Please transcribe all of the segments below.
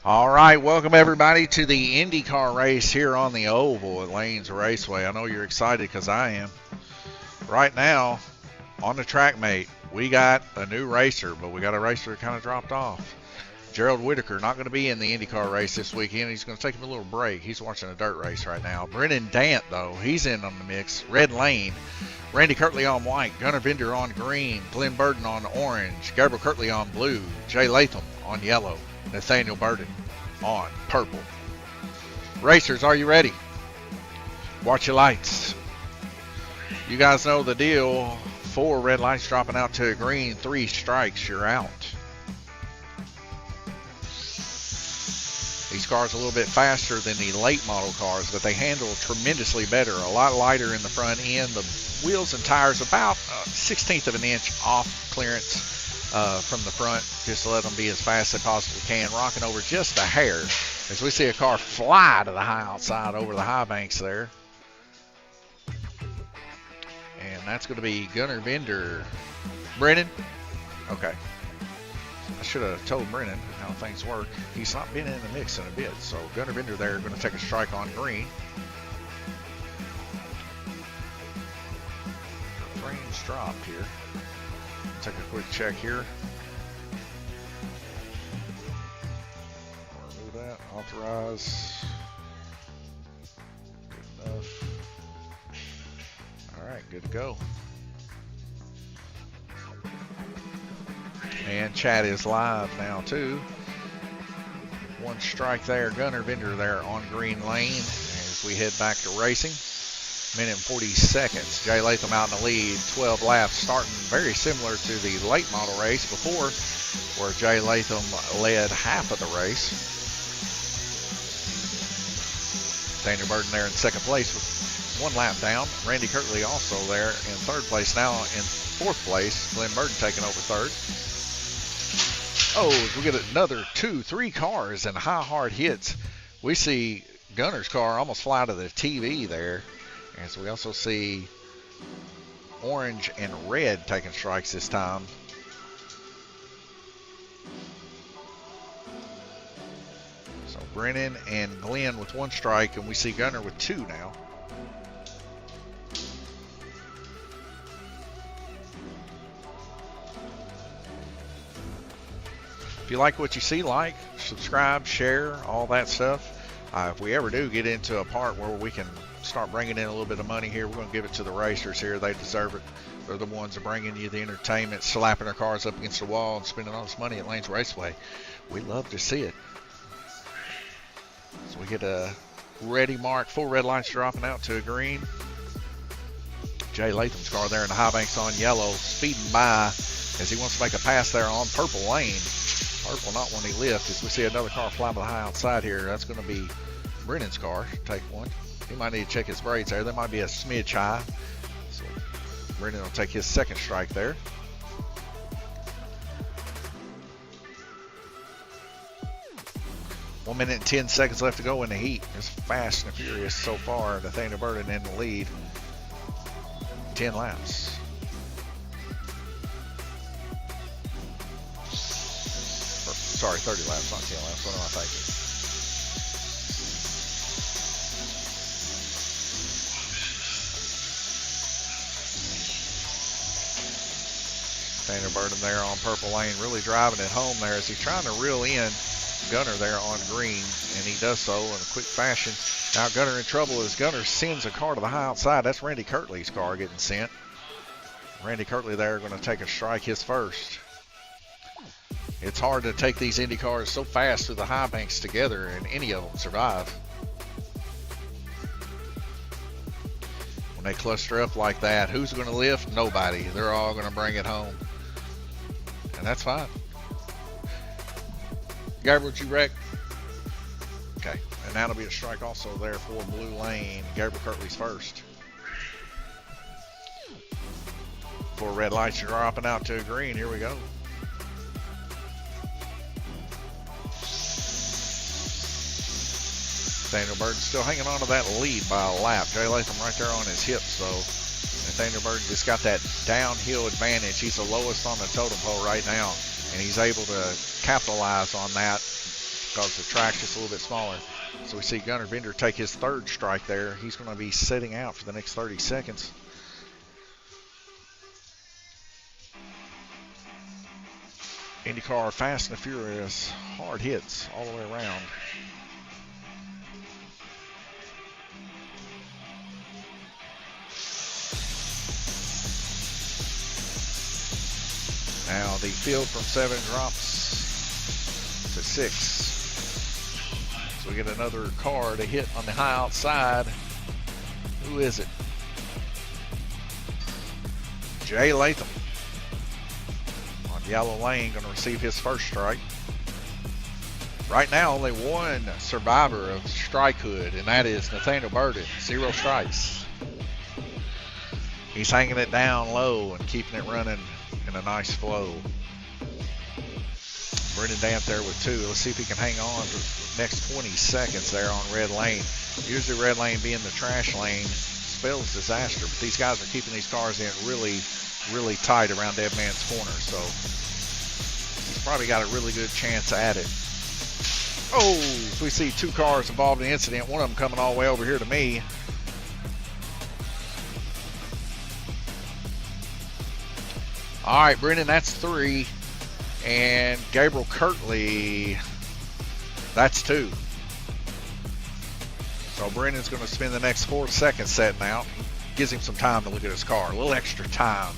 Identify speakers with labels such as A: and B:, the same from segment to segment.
A: All right, welcome everybody to the IndyCar race here on the Oval at Lanes Raceway. I know you're excited because I am. Right now, on the track mate, we got a new racer, but we got a racer that kind of dropped off. Gerald Whitaker not going to be in the IndyCar race this weekend. He's going to take him a little break. He's watching a dirt race right now. Brennan Dant, though, he's in on the mix. Red Lane. Randy Kirtley on white. Gunnar Bender on green. Glenn Burden on orange. Gabriel Kirtley on blue. Jay Latham on yellow. Nathaniel Burden on purple. Racers, are you ready? Watch your lights. You guys know the deal. 4 red lights dropping out to a green. 3 strikes, you're out. These cars are a little bit faster than the late model cars, but they handle tremendously better. A lot lighter in the front end. The wheels and tires about 1/16 of an inch off clearance from the front, just to let them be as fast as they possibly can, rocking over just a hair as we see a car fly to the high outside over the high banks there. And that's going to be Gunnar Bender. Brennan? Okay. I should have told Brennan how things work. He's not been in the mix in a bit, so Gunnar Bender there going to take a strike on green. The frames dropped here. Take a quick check here. Remove that. Authorize. Good enough. All right, good to go. And chat is live now too. 1 strike there. Gunnar Bender there on green lane as we head back to racing. Minute and 40 seconds. Jay Latham out in the lead. 12 laps, starting very similar to the late model race before, where Jay Latham led half of the race. Daniel Burden there in second place with 1 lap down. Randy Kirtley also there in third place. Now in fourth place, Glenn Burden taking over third. Oh, we get another 2-3 cars and high hard hits. We see Gunnar's car almost fly to the TV there. And so we also see orange and red taking strikes this time. So Brennan and Glenn with 1 strike, and we see Gunnar with 2 now. If you like what you see, like, subscribe, share, all that stuff. If we ever do get into a part where we can start bringing in a little bit of money here, we're going to give it to the racers here. They deserve it. They're the ones that are bringing you the entertainment, slapping their cars up against the wall and spending all this money at Lanes Raceway. We love to see it. So we get a ready mark, 4 red lights dropping out to a green. Jay Latham's car there in the high banks on yellow, speeding by as he wants to make a pass there on purple lane. Purple not when he lifts, as we see another car fly by the high outside here. That's going to be Brennan's car. Take one. He might need to check his braids there. There might be a smidge high. So Brennan will take his 2nd strike there. One minute and 10 seconds left to go in the heat. It's fast and furious so far. Nathaniel Burden in the lead. 10 laps. Sorry, 30 laps, not 10 laps. What am I thinking? Daniel Burden there on purple lane, really driving it home there as he's trying to reel in Gunnar there on green, and he does so in a quick fashion. Now Gunnar in trouble as Gunnar sends a car to the high outside. That's Randy Kirtley's car getting sent. Randy Kirtley there going to take a strike, his first. It's hard to take these Indy cars so fast through the high banks together, and any of them survive. When they cluster up like that, who's going to lift? Nobody. They're all going to bring it home. And that's fine. Gabriel, did you wreck? Okay. And that'll be a strike also there for blue lane. Gabriel Kirtley's first. 4 red lights are dropping out to a green. Here we go. Nathaniel Burden still hanging on to that lead by a lap. Jay Latham right there on his hips, though. Nathaniel Burden just got that downhill advantage. He's the lowest on the totem pole right now, and he's able to capitalize on that because the track's just a little bit smaller. So we see Gunnar Bender take his third strike there. He's going to be sitting out for the next 30 seconds. IndyCar Fast and Furious, hard hits all the way around. Now the field from 7 drops to 6. So we get another car to hit on the high outside. Who is it? Jay Latham on yellow lane, going to receive his first strike. Right now, only one survivor of strikehood, and that is Nathaniel Burden. 0 strikes. He's hanging it down low and keeping it running in a nice flow. Brendan Dant there with 2. Let's see if he can hang on for the next 20 seconds there on red lane. Usually red lane being the trash lane spells disaster, but these guys are keeping these cars in really, really tight around Dead Man's Corner, so he's probably got a really good chance at it. Oh, so we see 2 cars involved in the incident, one of them coming all the way over here to me. All right, Brendan, that's 3. And Gabriel Kirtley, that's 2. So Brendan's going to spend the next 4 seconds setting out. Gives him some time to look at his car, a little extra time.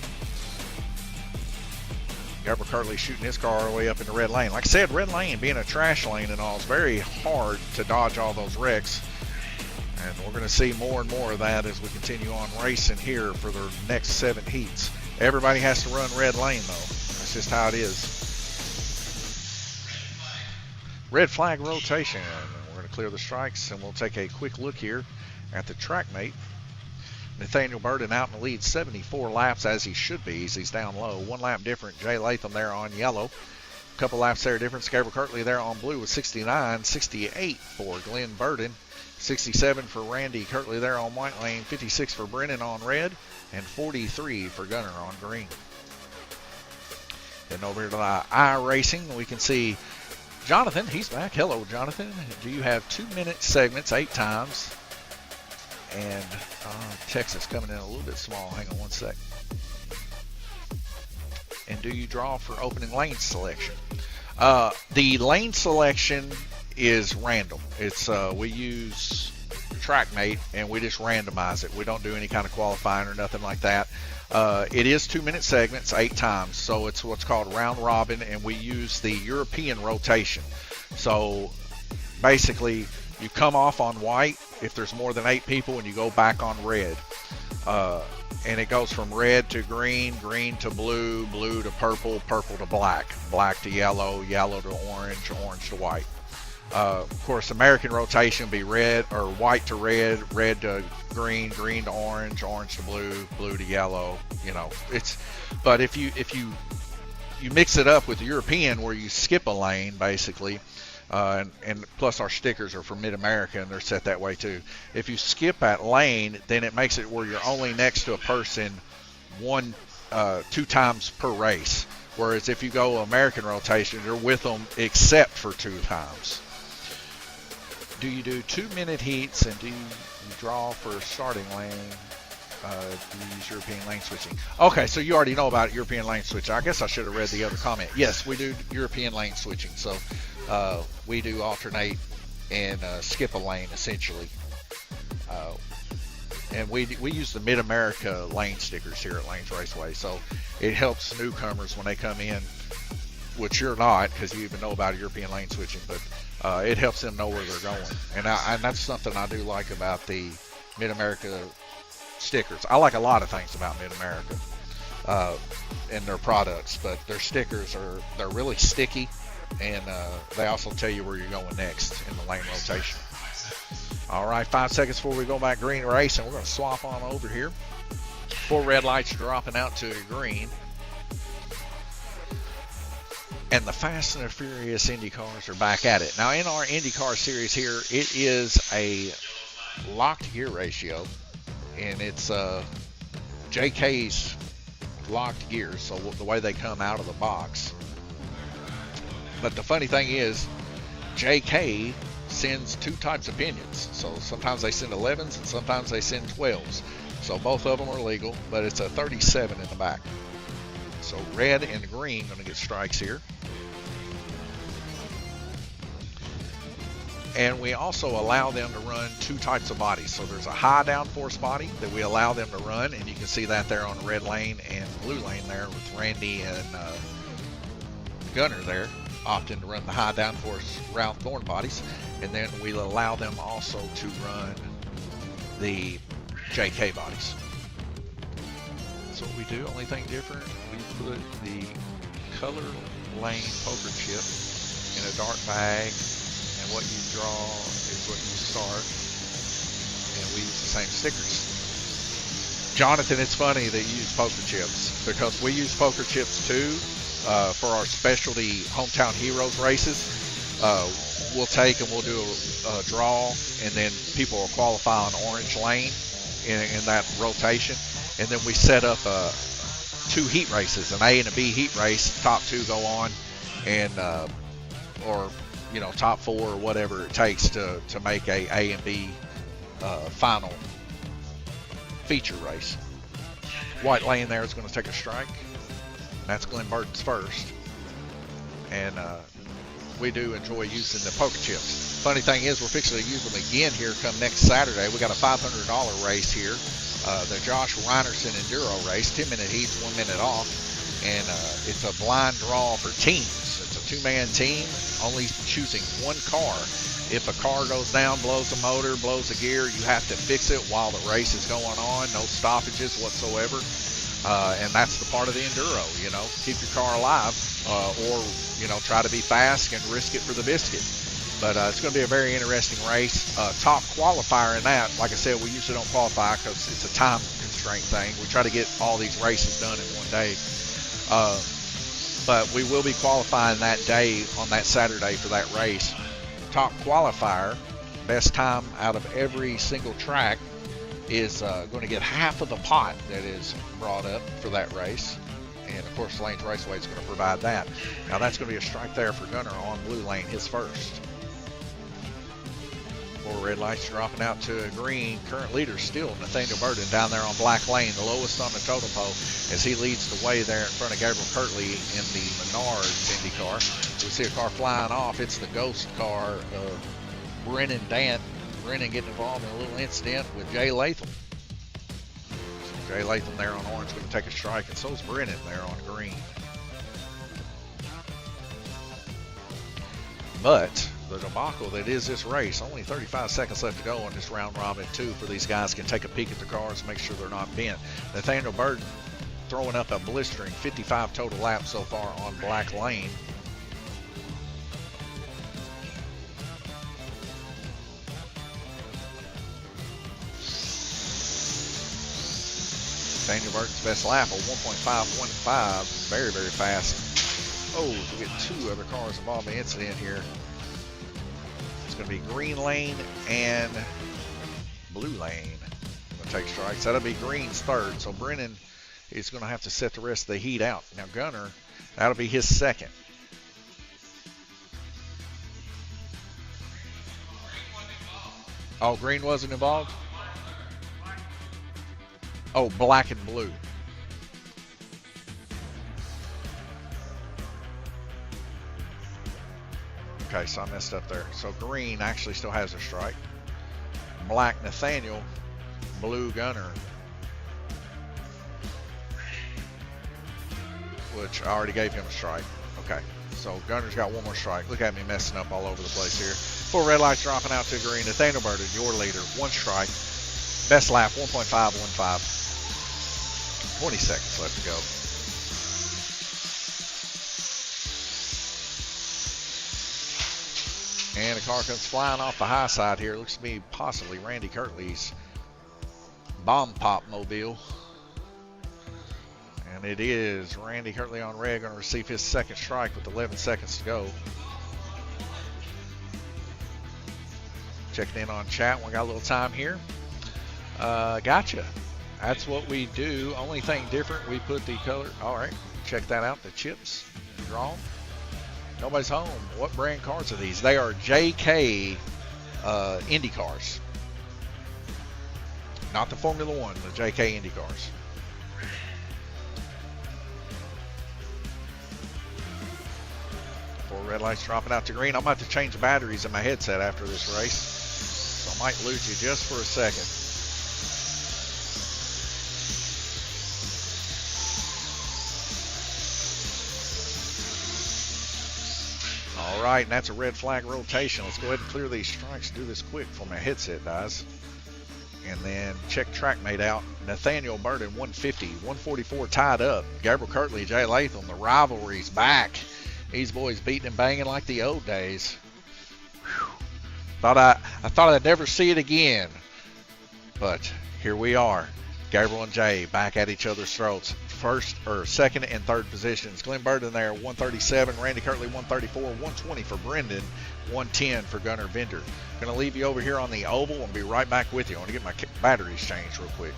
A: Gabriel Kirtley shooting his car all the way up in the red lane. Like I said, red lane being a trash lane and all, it's very hard to dodge all those wrecks. And we're going to see more and more of that as we continue on racing here for the next 7 heats. Everybody has to run red lane, though. That's just how it is. Red flag rotation. We're going to clear the strikes, and we'll take a quick look here at the track mate. Nathaniel Burden out in the lead, 74 laps as he should be. He's down low. 1 lap different. Jay Latham there on yellow. A couple laps there difference. Gabriel Kirtley there on blue with 69. 68 for Glenn Burden. 67 for Randy Kirtley there on white lane. 56 for Brennan on red. And 43 for Gunnar on green. Then over here to the iRacing, we can see Jonathan. He's back. Hello, Jonathan. Do you have 2-minute segments 8 times? And Texas coming in a little bit small. Hang on one sec. And do you draw for opening lane selection? The lane selection is random. It's we use TrackMate and we just randomize it. We don't do any kind of qualifying or nothing like that. It is 2-minute segments 8 times, so it's what's called round robin, and we use the European rotation. So basically, you come off on white if there's more than 8 people, and you go back on red. And it goes from red to green, green to blue, blue to purple, purple to black, black to yellow, yellow to orange, orange to white. Of course, American rotation would be red or white to red, red to green, green to orange, orange to blue, blue to yellow. You know, but if you mix it up with European, where you skip a lane basically, and plus our stickers are for Mid-America and they're set that way too. If you skip that lane, then it makes it where you're only next to a person 2 times per race. Whereas if you go American rotation, you're with them except for 2 times. Do you do 2-minute heats, and do you draw for starting lane? Do you use European lane switching? Okay, so you already know about European lane switching. I guess I should have read the other comment. Yes, we do European lane switching. So we do alternate and skip a lane essentially. And we use the Mid-America lane stickers here at Lanes Raceway. So it helps newcomers when they come in, which you're not because you even know about European lane switching, but it helps them know where they're going. And that's something I do like about the Mid-America stickers. I like a lot of things about Mid-America and their products, but their stickers they're really sticky, and they also tell you where you're going next in the lane rotation. All right, 5 seconds before we go back green race, and we're going to swap on over here. 4 red lights dropping out to green. And the Fast and the Furious Indy cars are back at it. Now, in our IndyCar series here, it is a locked gear ratio, and it's JK's locked gears, so the way they come out of the box. But the funny thing is, JK sends two types of pinions. So sometimes they send 11s and sometimes they send 12s. So both of them are legal, but it's a 37 in the back. So red and green going to get strikes here. And we also allow them to run two types of bodies. So there's a high downforce body that we allow them to run, and you can see that there on the red lane and blue lane there with Randy and Gunner there, opting to run the high downforce round thorn bodies. And then we'll allow them also to run the JK bodies. That's what we do. Only thing different, we put the color lane poker chip in a dark bag, and what you draw is what you start, and we use the same stickers. Jonathan, it's funny that you use poker chips, because we use poker chips too for our specialty Hometown Heroes races. We'll take and we'll do a draw, and then people will qualify on orange lane in that rotation, and then we set up two heat races, an A and a B heat race. Top two go on, and or you know, top four or whatever it takes to make a and B final feature race. White lane there is going to take a strike. That's Glenn Burton's first, and we do enjoy using the poker chips. Funny thing is, we're fixing to use them again here come next Saturday. We got a $500 race here, the Josh Reinerson Enduro race, 10-minute heats, 1 minute off, and it's a blind draw for teams. It's a two-man team, only choosing one car. If a car goes down, blows a motor, blows a gear, you have to fix it while the race is going on. No stoppages whatsoever, and that's the part of the enduro. You know, keep your car alive, or you know, try to be fast and risk it for the biscuit. But it's going to be a very interesting race. Top qualifier in that, like I said, we usually don't qualify because it's a time constraint thing. We try to get all these races done in one day. But we will be qualifying that day on that Saturday for that race. Top qualifier, best time out of every single track, is going to get half of the pot that is brought up for that race. And of course, Lane's Raceway is going to provide that. Now that's going to be a strike there for Gunner on blue lane, his first. Four red lights dropping out to green. Current leader still Nathaniel Burton down there on black lane, the lowest on the totem pole, as he leads the way there in front of Gabriel Kirtley in the Menards Indy car. We see a car flying off. It's the ghost car of Brennan Dant. Brennan getting involved in a little incident with Jay Latham. So Jay Latham there on orange going to take a strike, and so is Brennan there on green. But the debacle that is this race, only 35 seconds left to go on this round robin 2 for these guys can take a peek at the cars, make sure they're not bent. Nathaniel Burton throwing up a blistering 55 total laps so far on black lane. Nathaniel Burton's best lap of 1.515, very, very fast. Oh, we get two other cars involved in the incident here. It's going to be green lane and blue lane. Going to take strikes. That'll be green's third. So Brennan is going to have to set the rest of the heat out. Now Gunner, that'll be his second. Oh, green wasn't involved? Oh, black and blue. Okay, so I messed up there. So green actually still has a strike. Black Nathaniel, blue Gunner. Which I already gave him a strike. Okay, so Gunner's got one more strike. Look at me messing up all over the place here. Four red lights dropping out to green. Nathaniel Burton, your leader, one strike. Best lap, 1.515. 20 seconds left to go. And the car comes flying off the high side here. Looks to be possibly Randy Kirtley's bomb pop mobile. And it is Randy Kirtley on red, going to receive his second strike with 11 seconds to go. Checking in on chat. We got a little time here. Gotcha. That's what we do. Only thing different, we put the color. All right. Check that out. The chips drawn. Nobody's home. What brand cars are these? They are JK Indy cars. Not the Formula One, the JK Indy cars. Four red lights dropping out to green. I'm about to change the batteries in my headset after this race, so I might lose you just for a second. All right, and that's a red flag rotation. Let's go ahead and clear these strikes. Do this quick before my headset dies. And then check TrackMate out. Nathaniel Burden, 150, 144 tied up. Gabriel Kirtley, Jay Latham, the rivalry's back. These boys beating and banging like the old days. Whew. I thought I'd never see it again. But here we are. Gabriel and Jay back at each other's throats. Second and third positions. Glenn Burden there, 137. Randy Kirtley, 134. 120 for Brendan. 110 for Gunnar Vender. Going to leave you over here on the oval and be right back with you. I want to get my batteries changed real quick.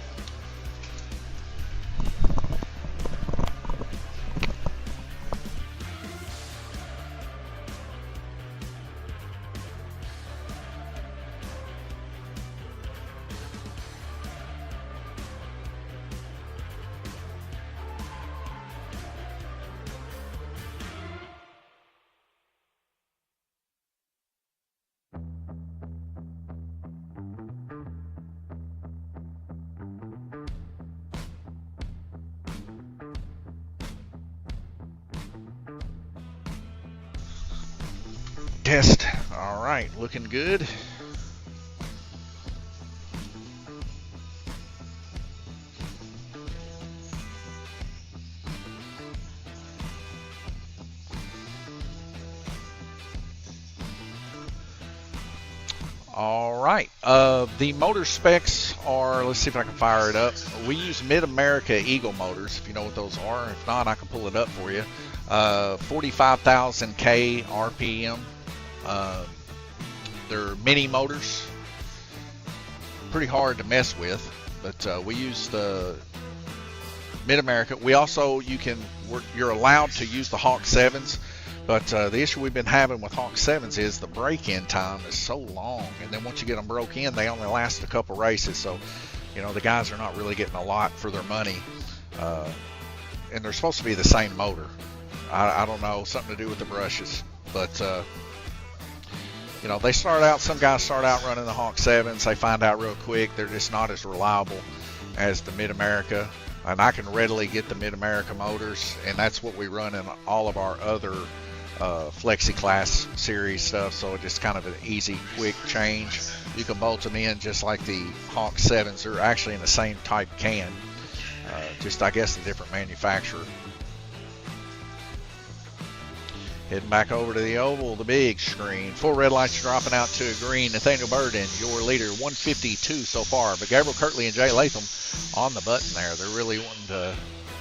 A: Test. All right, looking good. All right, the motor specs are, let's see if I can fire it up. We use Mid-America Eagle motors, if you know what those are. If not, I can pull it up for you. 45,000 K RPM. They're mini motors, pretty hard to mess with, but we use the Mid-America. We also, you're allowed to use the Hawk 7s, but the issue we've been having with Hawk 7s is the break-in time is so long, and then once you get them broke in, they only last a couple races, so you know the guys are not really getting a lot for their money, and they're supposed to be the same motor. I don't know, something to do with the brushes, but you know, some guys start out running the Hawk 7s. They find out real quick they're just not as reliable as the Mid-America. And I can readily get the Mid-America motors, and that's what we run in all of our other Flexi Class series stuff. So it's just kind of an easy, quick change. You can bolt them in just like the Hawk 7s. They're actually in the same type can, just I guess a different manufacturer. Heading back over to the oval, the big screen. Four red lights dropping out to green. Nathaniel Burden, your leader, 152 so far. But Gabriel Kirtley and Jay Latham on the button there. They're really wanting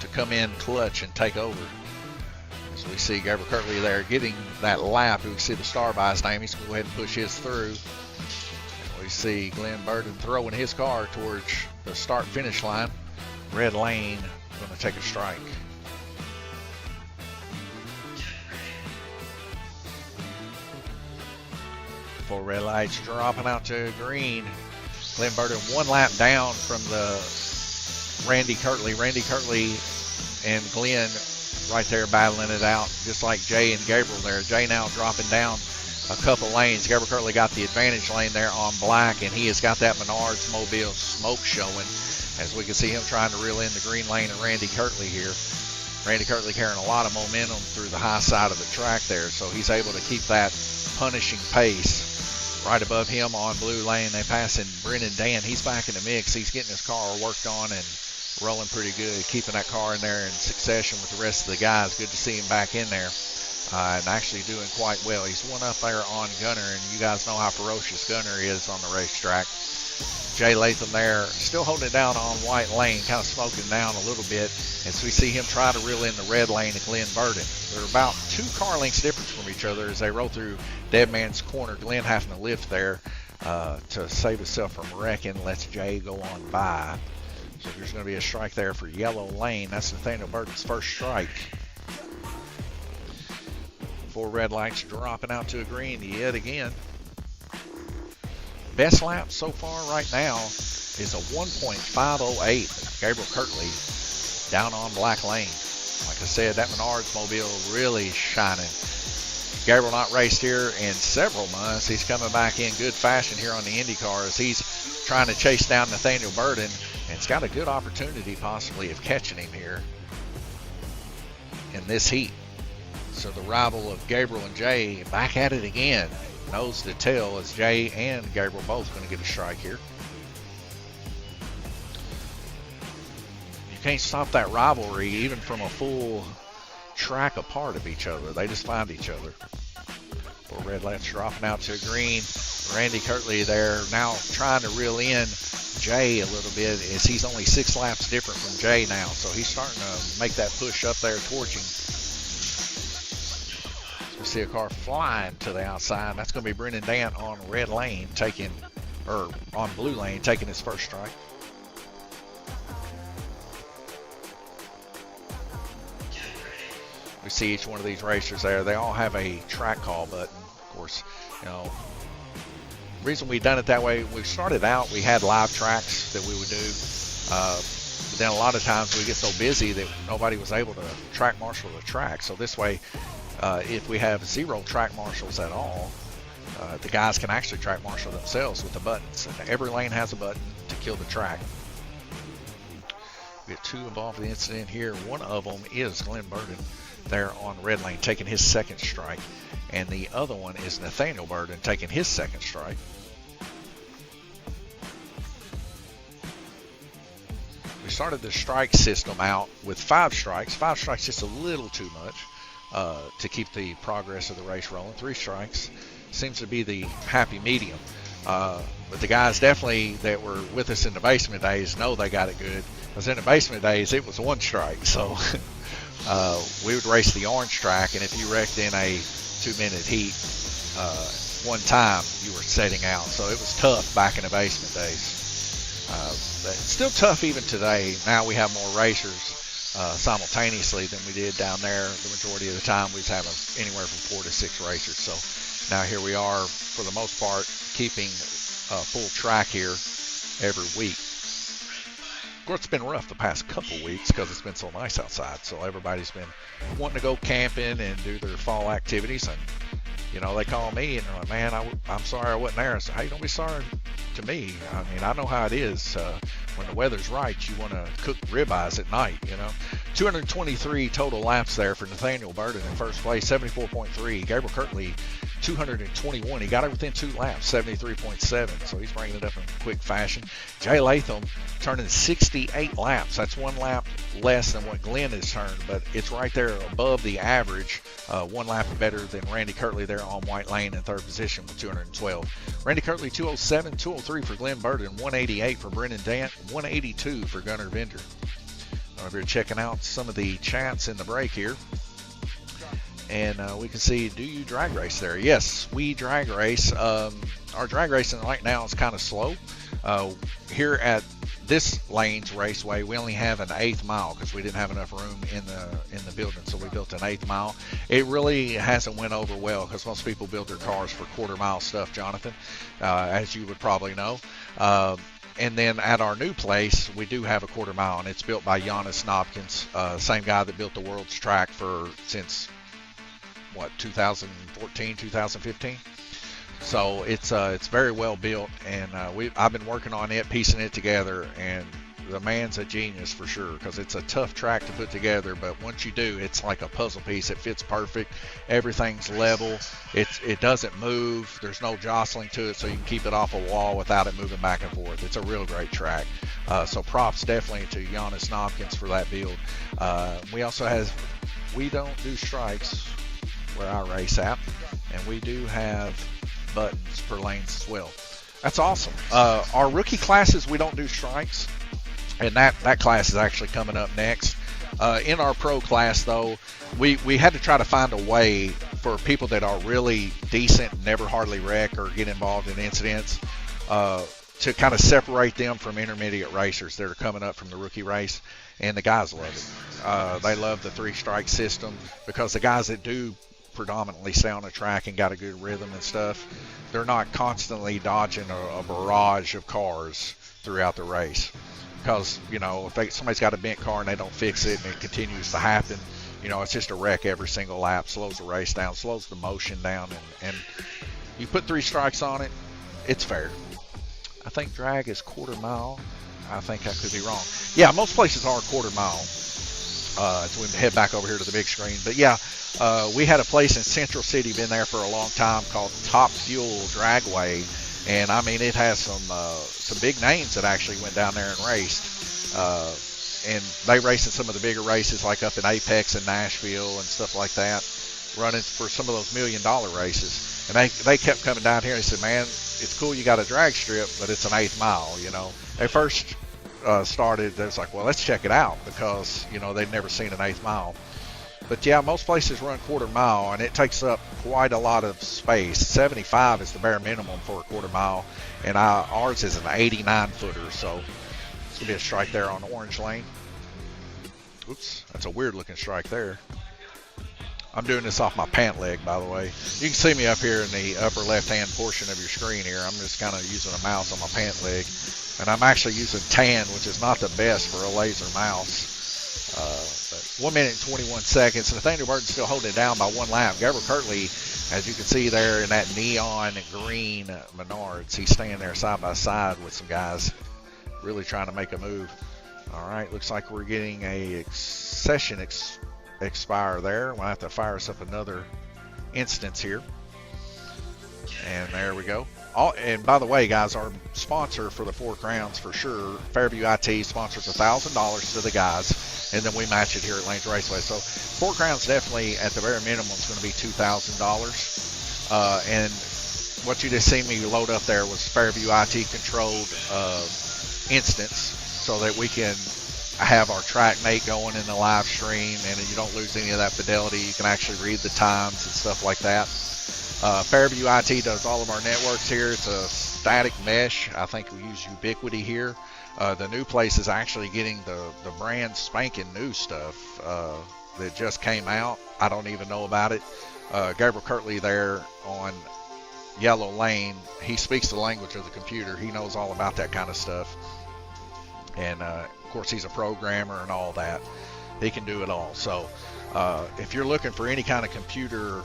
A: to come in clutch and take over. As we see Gabriel Kirtley there getting that lap. We can see the star by his name. He's going to go ahead and push his through. And we see Glenn Burden throwing his car towards the start-finish line. Red lane going to take a strike. Four red lights dropping out to green. Glenn Burden one lap down from the Randy Kirtley. Randy Kirtley and Glenn right there battling it out, just like Jay and Gabriel there. Jay now dropping down a couple lanes. Gabriel Kirtley got the advantage lane there on black, and he has got that Menards Mobile smoke showing, as we can see him trying to reel in the green lane of Randy Kirtley here. Randy Kirtley carrying a lot of momentum through the high side of the track there, so he's able to keep that punishing pace. Right above him on blue lane, they passing Brendan Dan. He's back in the mix. He's getting his car worked on and rolling pretty good, keeping that car in there in succession with the rest of the guys. Good to see him back in there and actually doing quite well. He's one up there on Gunner, and you guys know how ferocious Gunner is on the racetrack. Jay Latham there, still holding it down on white lane, kind of smoking down a little bit as we see him try to reel in the red lane of Glenn Burden. They're about 2 car lengths difference from each other as they roll through Dead Man's Corner. Glenn having to lift there to save himself from wrecking, lets Jay go on by. So there's going to be a strike there for yellow lane. That's Nathaniel Burden's first strike. before red lights, dropping out to a green yet again. Best lap so far right now is a 1.508. Gabriel Kirtley down on black lane. Like I said, that Menards mobile really shining. Gabriel not raced here in several months. He's coming back in good fashion here on the IndyCar as he's trying to chase down Nathaniel Burden, and it's got a good opportunity possibly of catching him here in this heat. So the rival of Gabriel and Jay back at it again. Nose to tail as Jay and Gabriel both going to get a strike here. You can't stop that rivalry even from a full track apart of each other. They just find each other. For red lights dropping out to a green. Randy Kirtley there now trying to reel in Jay a little bit as he's only 6 laps different from Jay now. So he's starting to make that push up there towards him. So we see a car flying to the outside. That's going to be Brendan Dant on red lane on blue lane taking his first strike. We see each one of these racers there. They all have a track call button. Of course, you know, the reason we done it that way, we started out, we had live tracks that we would do. But then a lot of times we get so busy that nobody was able to track marshal the track. So this way, if we have 0 track marshals at all, the guys can actually track marshal themselves with the buttons. And every lane has a button to kill the track. We have 2 involved in the incident here. One of them is Glenn Burden there on red lane taking his second strike, and the other one is Nathaniel Burden taking his second strike. We started the strike system out with 5 strikes. 5 strikes just a little too much to keep the progress of the race rolling. 3 strikes seems to be the happy medium. But the guys definitely that were with us in the basement days know they got it good. Because in the basement days, it was 1 strike. So we would race the orange track, and if you wrecked in a 2-minute heat one time, you were setting out. So it was tough back in the basement days. But it's still tough even today. Now we have more racers simultaneously than we did down there. The majority of the time we was having anywhere from 4 to 6 racers. So now here we are, for the most part, keeping full track here every week. Of course, it's been rough the past couple weeks because it's been so nice outside. So everybody's been wanting to go camping and do their fall activities. And, you know, they call me and they're like, man, I'm sorry I wasn't there. I said, hey, don't be sorry to me. I mean, I know how it is. When the weather's right, you want to cook ribeyes at night, you know. 223 total laps there for Nathaniel Burden in first place, 74.3. Gabriel Kirtley, 221. He got it within 2 laps, 73.7. So he's bringing it up in quick fashion. Jay Latham turning 68 laps. That's 1 lap less than what Glenn has turned, but it's right there above the average. 1 lap better than Randy Kirtley there on white lane in 3rd position with 212. Randy Kirtley 207, 203 for Glenn Burden, 188 for Brendan Dant, 182 for Gunnar Bender. If you're checking out some of the chats in the break here, and we can see, do you drag race there? Yes, we drag race. Our drag racing right now is kind of slow. Here at this lane's raceway, we only have an 1/8 mile because we didn't have enough room in the building, so we built an 1/8 mile. It really hasn't went over well because most people build their cars for 1/4 mile stuff, Jonathan, as you would probably know. And then at our new place, we do have a 1/4 mile, and it's built by Giannis Knopkins, same guy that built the world's track since 2014, 2015. So it's very well built, and I've been working on it, piecing it together, and the man's a genius for sure because it's a tough track to put together, but once you do, it's like a puzzle piece. It fits perfect. Everything's level. It doesn't move. There's no jostling to it, so you can keep it off a wall without it moving back and forth. It's a real great track. So props definitely to Giannis Knopkins for that build. We don't do strikes where I race at, and we do have buttons for lanes as well. That's awesome. Our rookie classes, we don't do strikes, and that class is actually coming up next. In our pro class, though, we had to try to find a way for people that are really decent, never hardly wreck or get involved in incidents, to kind of separate them from intermediate racers that are coming up from the rookie race. And the guys love it. They love the 3-strike system because the guys that do predominantly stay on the track and got a good rhythm and stuff, they're not constantly dodging a barrage of cars throughout the race. Because, you know, if somebody's got a bent car and they don't fix it and it continues to happen, you know, it's just a wreck every single lap, slows the race down, slows the motion down, and you put 3 strikes on it, it's fair. I think drag is quarter mile. I think I could be wrong. Yeah, most places are quarter mile. So we head back over here to the big screen. But yeah, we had a place in Central City, been there for a long time, called Top Fuel Dragway. And I mean, it has some big names that actually went down there and raced. And they race in some of the bigger races, like up in Apex and Nashville and stuff like that, running for some of those $1 million races. And they kept coming down here and they said, man, it's cool you got a drag strip, but it's an 1/8 mile, you know. They first started, they was like, well, let's check it out, because, you know, they'd never seen an 1/8 mile. But yeah, most places run quarter mile, and it takes up quite a lot of space. 75 is the bare minimum for a quarter mile, and ours is an 89 footer, so it's gonna be a strike there on the orange lane. Oops, that's a weird looking strike there. I'm doing this off my pant leg, by the way. You can see me up here in the upper left-hand portion of your screen here. I'm just kind of using a mouse on my pant leg. And I'm actually using tan, which is not the best for a laser mouse. But 1 minute and 21 seconds. And Nathaniel Burton's still holding it down by 1 lap. Gabriel Kirtley, as you can see there in that neon green Menards, he's staying there side by side with some guys really trying to make a move. All right, looks like we're getting a session expire there. We'll have to fire us up another instance here. And there we go. And by the way, guys, our sponsor for the 4 Crowns for sure, Fairview IT, sponsors $1,000 to the guys, and then we match it here at Lanes Raceway. So 4 Crowns definitely at the bare minimum is going to be $2,000. And what you just seen me load up there was Fairview IT controlled instance, so that we can have our track mate going in the live stream, and you don't lose any of that fidelity. You can actually read the times and stuff like that. Fairview IT does all of our networks here. It's a static mesh. I think we use Ubiquity here. The new place is actually getting the brand spanking new stuff that just came out. I don't even know about it. Gabriel Kirtley there on Yellow Lane, he speaks the language of the computer. He knows all about that kind of stuff. And of course, he's a programmer and all that. He can do it all. So if you're looking for any kind of computer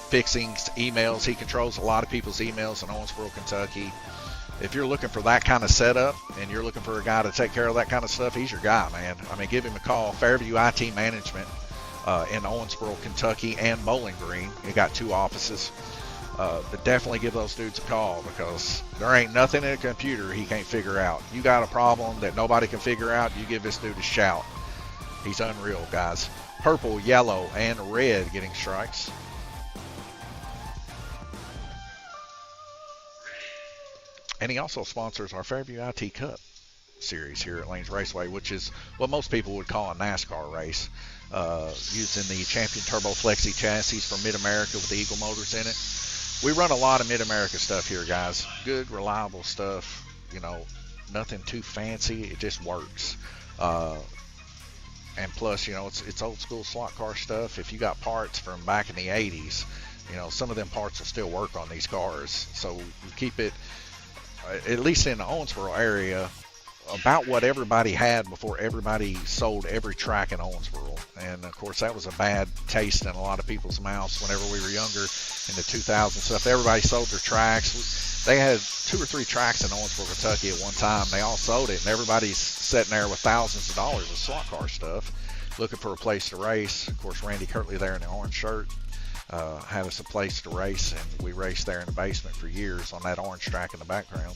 A: fixings, emails, he controls a lot of people's emails in Owensboro, Kentucky. If you're looking for that kind of setup and you're looking for a guy to take care of that kind of stuff, he's your guy, man. I mean, give him a call. Fairview IT Management in Owensboro, Kentucky, and Bowling Green. He got 2 offices. But definitely give those dudes a call, because there ain't nothing in a computer he can't figure out. You got a problem that nobody can figure out, you give this dude a shout. He's unreal, guys. Purple, yellow, and red getting strikes. And he also sponsors our Fairview IT Cup series here at Lanes Raceway, which is what most people would call a NASCAR race, using the Champion Turbo Flexi chassis from Mid-America with the Eagle motors in it. We run a lot of Mid-America stuff here, guys. Good, reliable stuff. You know, nothing too fancy. It just works. And plus, you know, it's old school slot car stuff. If you got parts from back in the 80s, you know, some of them parts will still work on these cars. So you keep it, at least in the Owensboro area, about what everybody had before everybody sold every track in Owensboro. And of course, that was a bad taste in a lot of people's mouths whenever we were younger in the 2000s stuff. Everybody sold their tracks. They had 2 or 3 tracks in Owensboro, Kentucky at one time. They all sold it, and everybody's sitting there with thousands of dollars of slot car stuff, looking for a place to race. Of course, Randy Kirtley there in the orange shirt had us a place to race, and we raced there in the basement for years on that orange track in the background.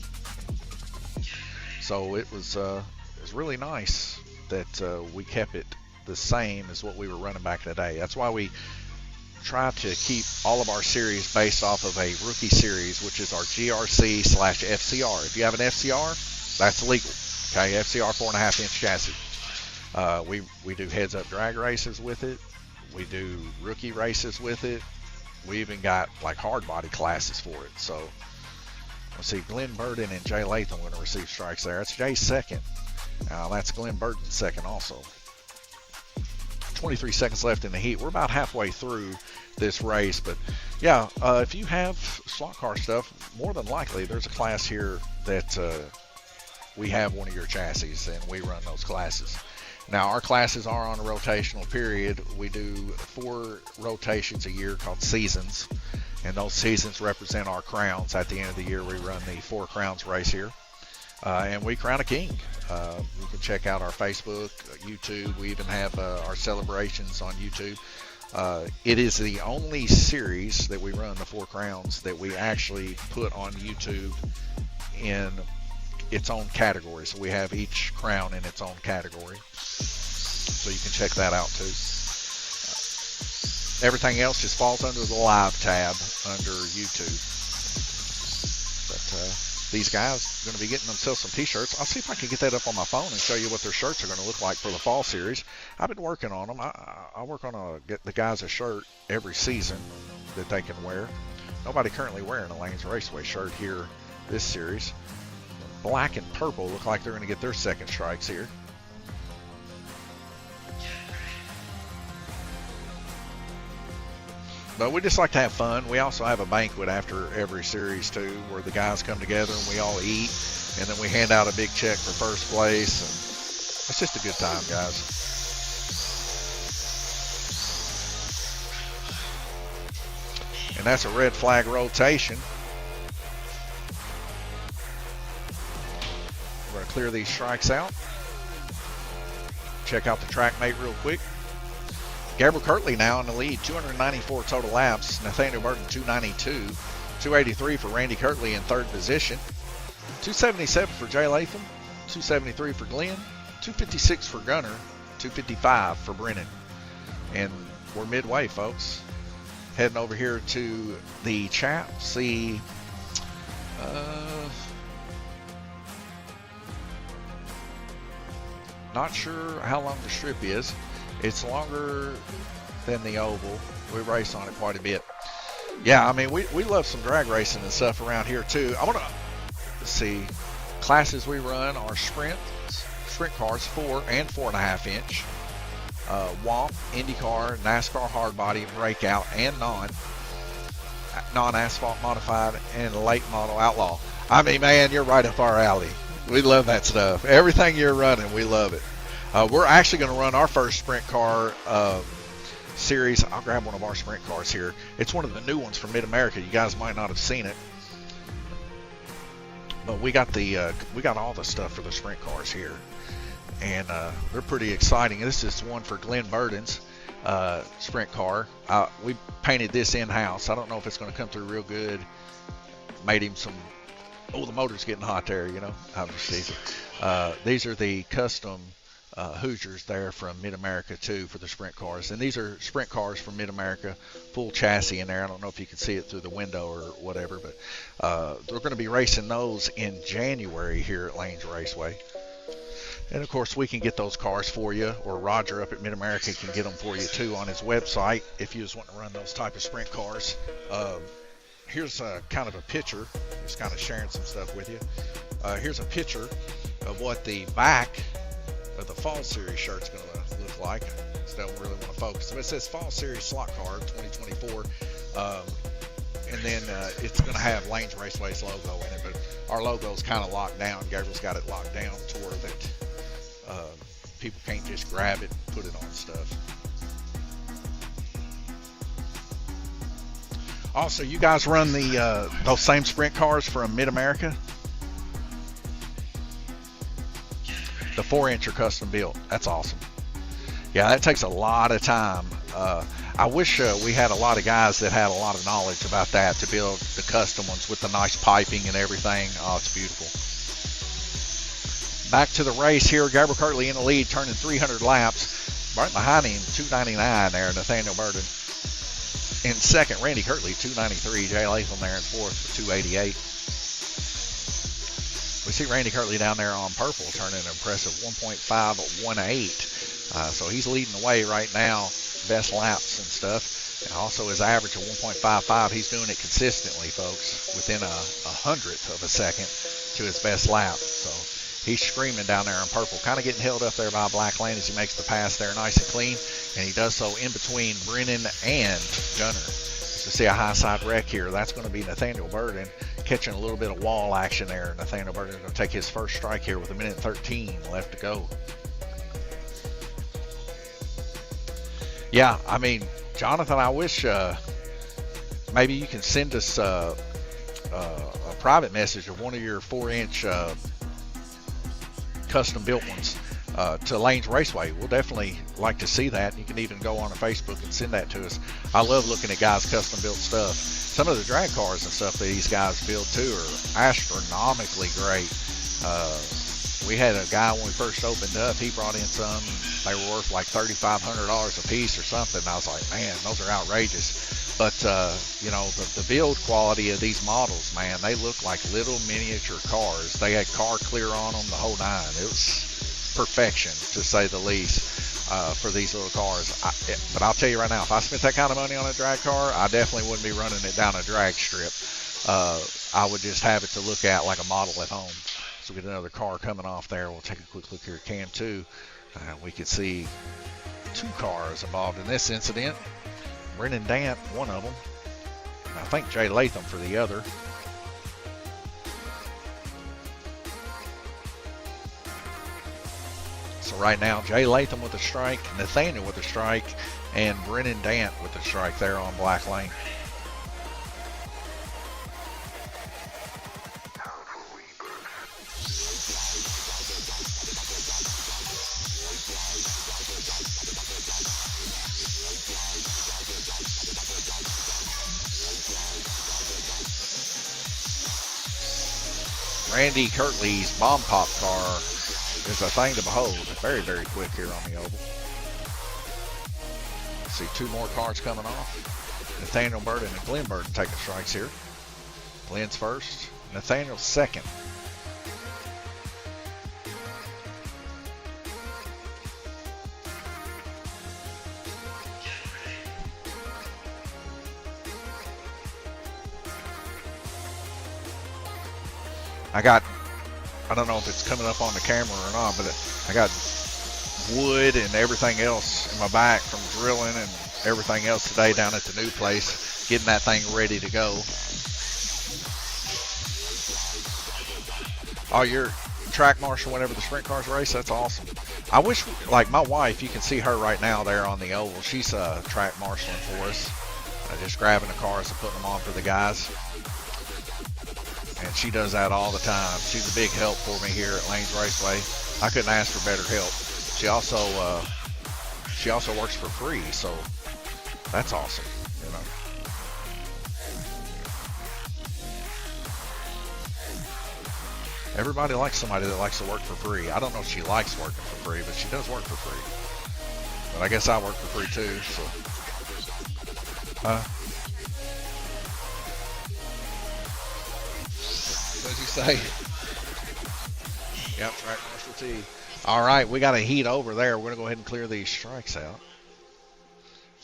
A: So it was really nice that we kept it the same as what we were running back in the day. That's why we try to keep all of our series based off of a rookie series, which is our GRC/FCR. If you have an FCR, that's legal. Okay, FCR 4.5-inch chassis. We do heads-up drag races with it. We do rookie races with it. We even got like hard body classes for it. So let's see, Glenn Burden and Jay Latham going to receive strikes there. That's Jay's second. That's Glenn Burden's second also. 23 seconds left in the heat. We're about halfway through this race, but yeah, if you have slot car stuff, more than likely there's a class here that we have one of your chassis, and we run those classes. Now, our classes are on a rotational period. We do 4 rotations a year called seasons, and those seasons represent our crowns. At the end of the year, we run the 4 crowns race here, and we crown a king. You can check out our Facebook, YouTube. We even have our celebrations on YouTube. It is the only series that we run, the 4 crowns, that we actually put on YouTube in its own category. So we have each crown in its own category. So you can check that out too. Everything else just falls under the live tab under YouTube. But these guys are going to be getting themselves some t-shirts. I'll see if I can get that up on my phone and show you what their shirts are going to look like for the fall series. I've been working on them. I work on get the guys a shirt every season that they can wear. Nobody currently wearing a Lanes Raceway shirt here this series. Black and purple look like they're going to get their second strikes here. But we just like to have fun. We also have a banquet after every series too, where the guys come together and we all eat, and then we hand out a big check for first place. And it's just a good time, guys. And that's a red flag rotation. We're going to clear these strikes out. Check out the track mate real quick. Gabriel Kirtley now in the lead, 294 total laps. Nathaniel Burton, 292. 283 for Randy Kirtley in third position. 277 for Jay Latham. 273 for Glenn. 256 for Gunner. 255 for Brennan. And we're midway, folks. Heading over here to the chat. See, not sure how long the strip is. It's longer than the oval. We race on it quite a bit. Yeah, I mean, we love some drag racing and stuff around here too. I want to see classes we run are sprint cars, 4 and 4.5 inch, WOMP, IndyCar, NASCAR hard body, breakout, and non-asphalt modified, and late model outlaw. I mean, man, you're right up our alley. We love that stuff. Everything you're running, we love it. We're actually going to run our first sprint car series. I'll grab one of our sprint cars here. It's one of the new ones from Mid-America. You guys might not have seen it, but we got all the stuff for the sprint cars here, and they're pretty exciting. This is one for Glenn Burden's sprint car. We painted this in-house. I don't know if it's going to come through real good. Made him some. Oh, the motor's getting hot there. You know, obviously. These are the custom Hoosiers there from Mid-America too for the sprint cars, and these are sprint cars from Mid-America, full chassis in there. I don't know if you can see it through the window or whatever, but they're going to be racing those in January here at Lanes Raceway. And of course, we can get those cars for you, or Roger up at Mid-America can get them for you too on his website if you just want to run those type of sprint cars. Here's kind of a picture, just kind of sharing some stuff with you. Here's a picture of what the back of the Fall Series shirt's going to look like. So don't really want to focus. But it says Fall Series Slot Car 2024. And then it's going to have Lanes Raceway's logo in it. But our logo's kind of locked down. Gabriel's got it locked down to where that people can't just grab it and put it on stuff. Also, you guys run the those same sprint cars from Mid-America? The 4-inch are custom built. That's awesome. Yeah, that takes a lot of time. I wish we had a lot of guys that had a lot of knowledge about that to build the custom ones with the nice piping and everything. Oh, it's beautiful. Back to the race here. Gabriel Kirtley in the lead, turning 300 laps. Right behind him, 299 there, Nathaniel Burden. In second, Randy Kirtley, 293. Jay Latham there in fourth for 288. We see Randy Kirtley down there on purple turning an impressive 1.518. So he's leading the way right now, best laps and stuff. And also his average of 1.55, he's doing it consistently, folks, within a hundredth of a second to his best lap. So He's screaming down there in purple, kind of getting held up there by Black Lane as he makes the pass there nice and clean, and he does so in between Brennan and Gunner. So see a high side wreck here. That's going to be Nathaniel Burden catching a little bit of wall action there. Nathaniel Burden is going to take his first strike here with 1:13 left to go. Yeah, I mean, Jonathan, I wish maybe you can send us a private message of one of your 4-inch custom built ones to Lanes Raceway. We'll definitely like to see that. You can even go on Facebook and send that to us. I love looking at guys' custom built stuff. Some of the drag cars and stuff that these guys build too are astronomically great. We had a guy when we first opened up, he brought in some, they were worth like $3,500 a piece or something. And I was like, man, those are outrageous. But, you know, the build quality of these models, man, they look like little miniature cars. They had car clear on them, the whole nine. It was perfection, to say the least, for these little cars. But I'll tell you right now, if I spent that kind of money on a drag car, I definitely wouldn't be running it down a drag strip. I would just have it to look at like a model at home. So we get another car coming off there. We'll take a quick look here at Cam 2. We can see 2 cars involved in this incident. Brennan Dant, one of them. And I think Jay Latham for the other. So right now, Jay Latham with a strike, Nathaniel with a strike, and Brennan Dant with a strike there on Black Lane. Randy Kirtley's bomb pop car is a thing to behold. Very, very quick here on the oval. See 2 more cars coming off. Nathaniel Burden and Glenn Burden taking strikes here. Glenn's first, Nathaniel's second. I don't know if it's coming up on the camera or not, but I got wood and everything else in my back from drilling and everything else today down at the new place, getting that thing ready to go. Oh, you're track marshal whenever the sprint cars race? That's awesome. I wish, like my wife, you can see her right now there on the oval. She's track marshaling for us. Just grabbing the cars and putting them on for the guys. And she does that all the time. She's a big help for me here at Lanes Raceway. I couldn't ask for better help. She also works for free, so that's awesome, you know. Everybody likes somebody that likes to work for free. I don't know if she likes working for free, but she does work for free. But I guess I work for free too, so. What did you say? Yep, track marshal T. All right, we got a heat over there. We're going to go ahead and clear these strikes out.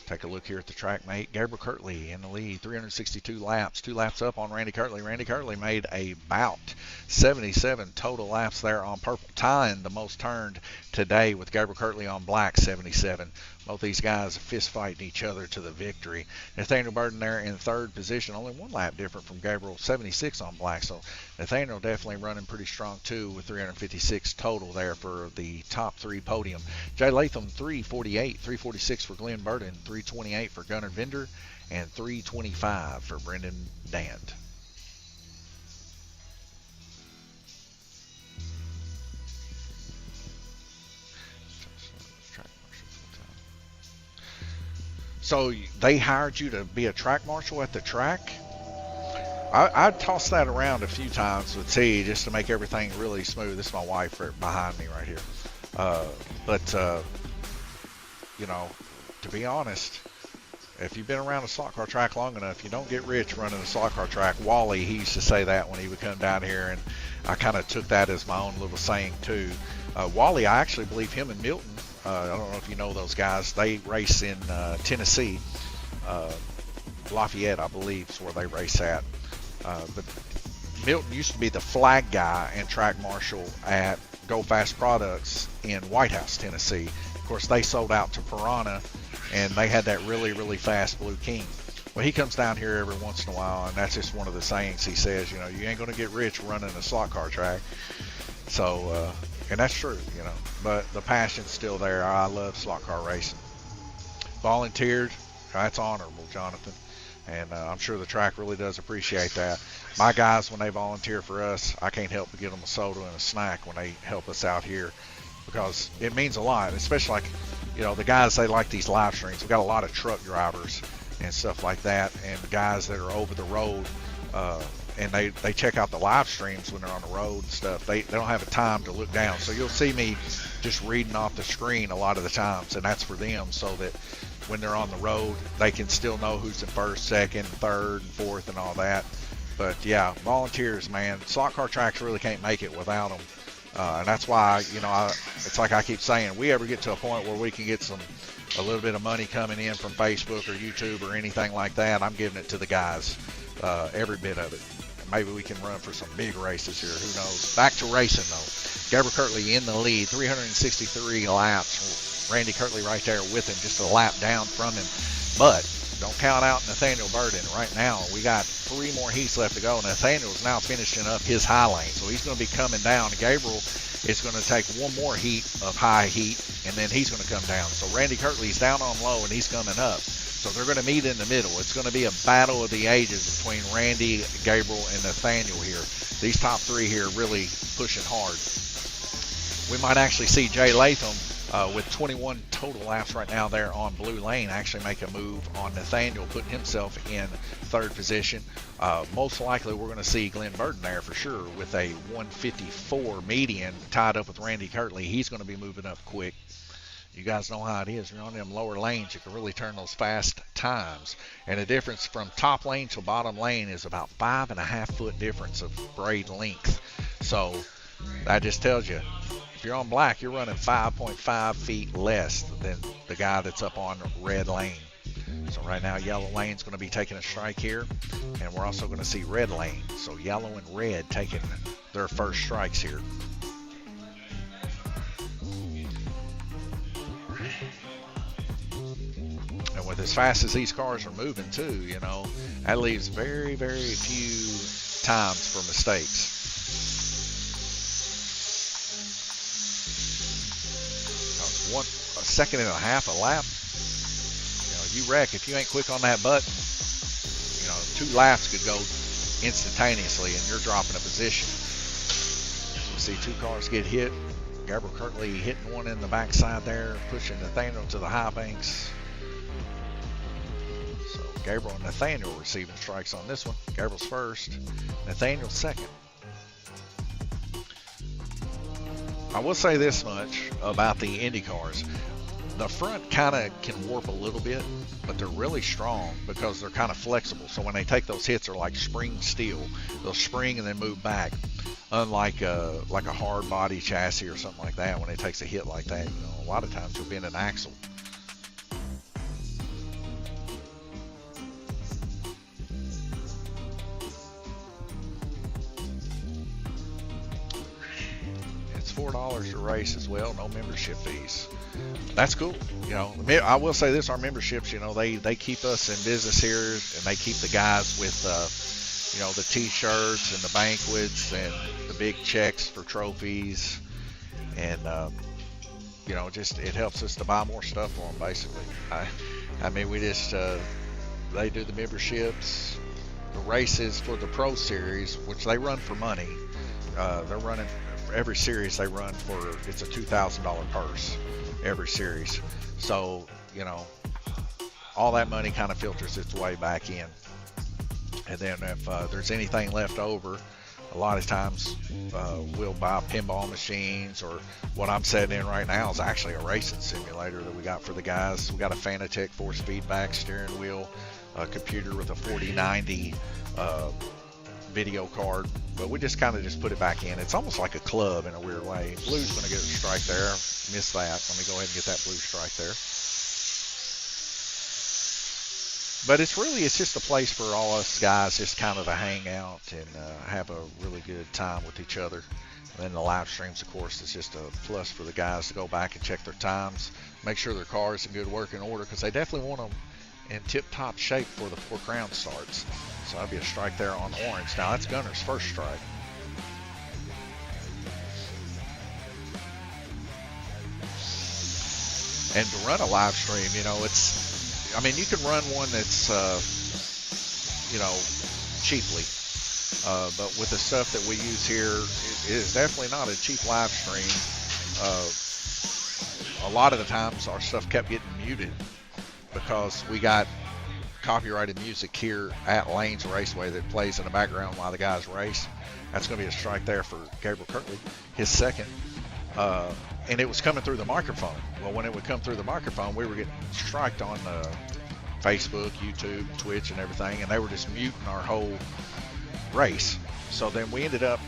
A: Take a look here at the track mate. Gabriel Kirtley in the lead, 362 laps, 2 laps up on Randy Kirtley. Randy Kirtley made about 77 total laps there on purple, tying the most turned today with Gabriel Kirtley on black, 77. Both these guys fist fighting each other to the victory. Nathaniel Burden there in 3rd position, only 1 lap different from Gabriel, 76 on black. So Nathaniel definitely running pretty strong too with 356 total there for the top 3 podium. Jay Latham 348, 346 for Glenn Burden, 328 for Gunnar Vender, and 325 for Brendan Dant. So they hired you to be a track marshal at the track? I tossed that around a few times with T just to make everything really smooth. This is my wife behind me right here. You know, to be honest, if you've been around a slot car track long enough, you don't get rich running a slot car track. Wally, he used to say that when he would come down here, and I kind of took that as my own little saying too. Wally, I actually believe him and Milton, I don't know if you know those guys, they race in Tennessee. Lafayette, I believe, is where they race at. But Milton used to be the flag guy and track marshal at Go Fast Products in White House, Tennessee. Of course, they sold out to Piranha, and they had that really, really fast Blue King. Well, he comes down here every once in a while, and that's just one of the sayings he says, you know, you ain't going to get rich running a slot car track. So, and that's true, you know, but the passion's still there. I love slot car racing. Volunteered, that's honorable, Jonathan. And I'm sure the track really does appreciate that. My guys, when they volunteer for us, I can't help but give them a soda and a snack when they help us out here, because it means a lot, especially like, you know, the guys, they like these live streams. We've got a lot of truck drivers and stuff like that, and guys that are over the road, and they check out the live streams when they're on the road and stuff. They don't have a time to look down. So you'll see me just reading off the screen a lot of the times, and that's for them so that when they're on the road, they can still know who's in first, second, third, and fourth, and all that. But yeah, volunteers, man, slot car tracks really can't make it without them. And that's why, you know, it's like I keep saying, we ever get to a point where we can get a little bit of money coming in from Facebook or YouTube or anything like that, I'm giving it to the guys, every bit of it. Maybe we can run for some big races here, who knows. Back to racing though. Gabriel Kirtley in the lead, 363 laps. Randy Kirtley right there with him, just a lap down from him. But don't count out Nathaniel Burden. Right now, we got 3 more heats left to go. Nathaniel's now finishing up his high lane, so he's going to be coming down. Gabriel is going to take 1 more heat of high heat, and then he's going to come down. So Randy Kirtley's down on low, and he's coming up. So they're going to meet in the middle. It's going to be a battle of the ages between Randy, Gabriel, and Nathaniel here. These top 3 here really pushing hard. We might actually see Jay Latham with 21 total laps right now there on blue lane actually make a move on Nathaniel, putting himself in 3rd position. Most likely we're going to see Glenn Burton there for sure with a 154 median tied up with Randy Kirtley. He's going to be moving up quick. You guys know how it is. You're on them lower lanes, you can really turn those fast times. And the difference from top lane to bottom lane is about 5.5 foot difference of braid length. So that just tells you, if you're on black, you're running 5.5 feet less than the guy that's up on red lane. So right now, yellow lane's going to be taking a strike here, and we're also going to see red lane. So yellow and red taking their first strikes here. And with as fast as these cars are moving too, you know, that leaves very, very few times for mistakes. A second and a half a lap, you know, you wreck if you ain't quick on that button. You know, 2 laps could go instantaneously and you're dropping a position. You see 2 cars get hit. Gabriel Kirtley hitting one in the backside there, pushing Nathaniel to the high banks. So Gabriel and Nathaniel receiving strikes on this one. Gabriel's first, Nathaniel's second. I will say this much about the Indy cars. The front kind of can warp a little bit, but they're really strong because they're kind of flexible. So when they take those hits, they're like spring steel. They'll spring and then move back. Unlike like a hard body chassis or something like that, when it takes a hit like that, you know, a lot of times you'll bend an axle. $4 to race as well, no membership fees. That's cool. You know, I will say this, our memberships, you know, they keep us in business here, and they keep the guys with, you know, the t-shirts and the banquets and the big checks for trophies. And, you know, just, it helps us to buy more stuff for them, basically. I mean, we just, they do the memberships, the races for the Pro Series, which they run for money. They're running every series they run for, it's a $2,000 purse every series. So, you know, all that money kind of filters its way back in. And then if there's anything left over, a lot of times we'll buy pinball machines, or what I'm setting in right now is actually a racing simulator that we got for the guys. We got a Fanatec force feedback steering wheel, a computer with a 4090 video card, but we just kind of just put it back in. It's almost like a club in a weird way. Blue's going to get a strike there. Missed that. Let me go ahead and get that blue strike there. But it's just a place for all us guys just kind of to hang out and have a really good time with each other. And then the live streams, of course, is just a plus for the guys to go back and check their times, make sure their car is in good working order, because they definitely want them in tip-top shape before the Four Crowns starts. So that'll be a strike there on orange. Now that's Gunner's first strike. And to run a live stream, you know, I mean, you can run one that's, you know, cheaply. But with the stuff that we use here, it is definitely not a cheap live stream. A lot of the times our stuff kept getting muted because we got copyrighted music here at Lanes Raceway that plays in the background while the guys race. That's going to be a strike there for Gabriel Kirtley, his second. And it was coming through the microphone. Well, when it would come through the microphone, we were getting striked on Facebook, YouTube, Twitch, and everything, and they were just muting our whole race. So then we ended up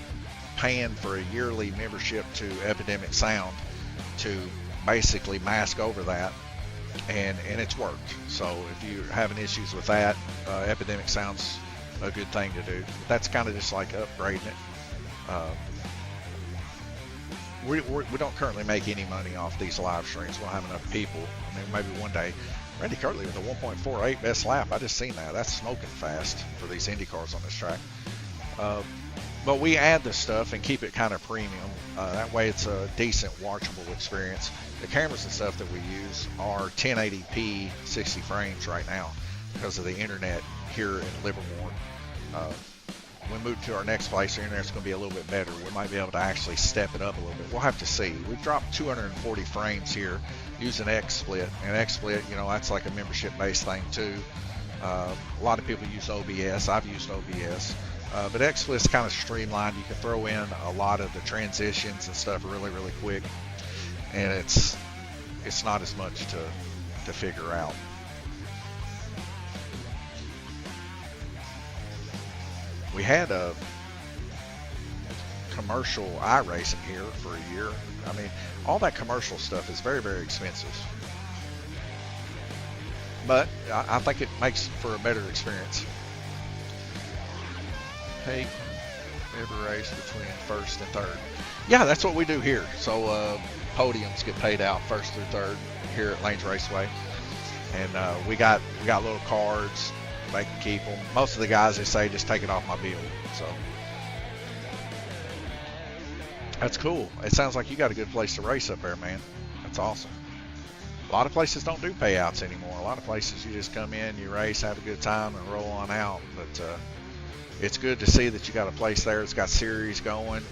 A: paying for a yearly membership to Epidemic Sound to basically mask over that, and it's worked. So if you're having issues with that, Epidemic Sound's a good thing to do. That's kind of just like upgrading it. We don't currently make any money off these live streams. We don't have enough people. I mean, maybe one day. Randy Kirtley with a 1.48 best lap. I just seen that. That's smoking fast for these Indy cars on this track. But we add this stuff and keep it kind of premium. That way it's a decent watchable experience. The cameras and stuff that we use are 1080p 60 frames right now because of the internet here in Livermore. When we move to our next place, the internet's going to be a little bit better. We might be able to actually step it up a little bit. We'll have to see. We've dropped 240 frames here using XSplit. And XSplit, you know, that's like a membership-based thing too. A lot of people use OBS. I've used OBS. But XSplit's kind of streamlined. You can throw in a lot of the transitions and stuff really, really quick. And it's not as much to figure out. We had a commercial iRacing here for a year. I mean, all that commercial stuff is very, very expensive. But I think it makes for a better experience. Hey, every race between first and third. Yeah, that's what we do here. So podiums get paid out first through third here at Lanes Raceway. And we got little cards. They can keep them. Most of the guys, they say, just take it off my bill. So that's cool. It sounds like you got a good place to race up there, man. That's awesome. A lot of places don't do payouts anymore. A lot of places you just come in, you race, have a good time, and roll on out. But it's good to see that you got a place there that's got series going.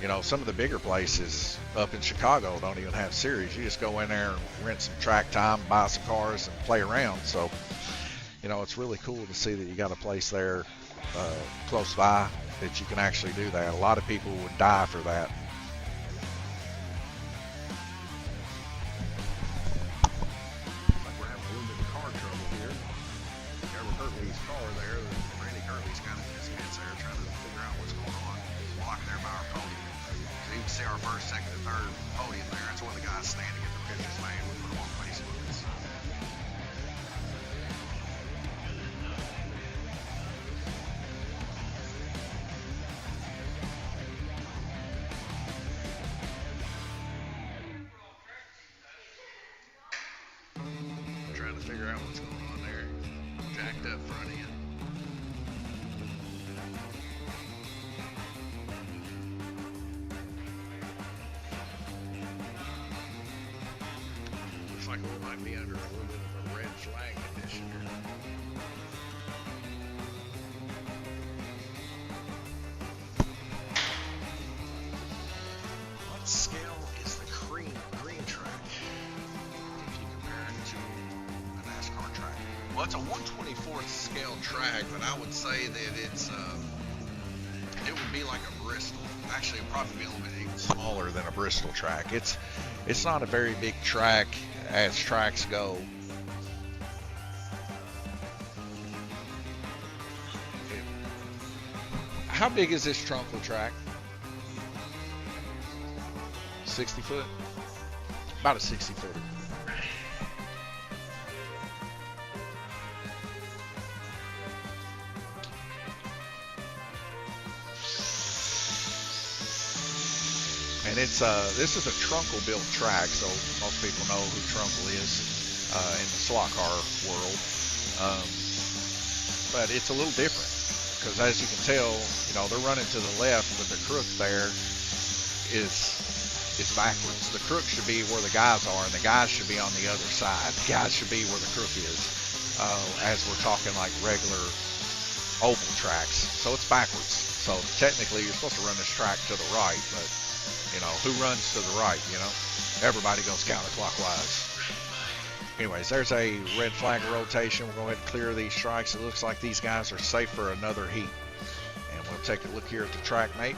A: You know, some of the bigger places up in Chicago don't even have series. You just go in there and rent some track time, buy some cars, and play around. So, you know, it's really cool to see that you got a place there close by that you can actually do that. A lot of people would die for that. Looks like we're having a little bit of car trouble here. Gabriel Kirtley's car there. Randy Kirtley's kind of in his midst there trying to figure out what's going on. He's blocking there by our podium. So you can see our first, second, and third podium there. That's where the guys stand to get their pictures made. We put them on Facebook. Trying to figure out what's going on there. Jacked up front end. Looks like we might be under a little bit of a red flag condition here. What scale is the green track? If you compare it to a NASCAR track. Well, it's a 1/24th scale track, but I would say that it would be like a Bristol. Actually, it'd probably be a little bit even smaller than a Bristol track. It's not a very big track as tracks go. How big is this Trunkle track? 60 foot? About a 60 footer. And it's this is a Trunkle built track, so most people know who Trunkle is in the slot car world. But it's a little different because, as you can tell, you know, they're running to the left, but the crook there is backwards. The crook should be where the guys are, and the guys should be on the other side. The guys should be where the crook is, as we're talking like regular oval tracks. So it's backwards. So technically, you're supposed to run this track to the right, but you know, who runs to the right? You know, everybody goes counterclockwise. Anyways, there's a red flag rotation. We'll go ahead and clear these strikes. It looks like these guys are safe for another heat. And we'll take a look here at the track mate.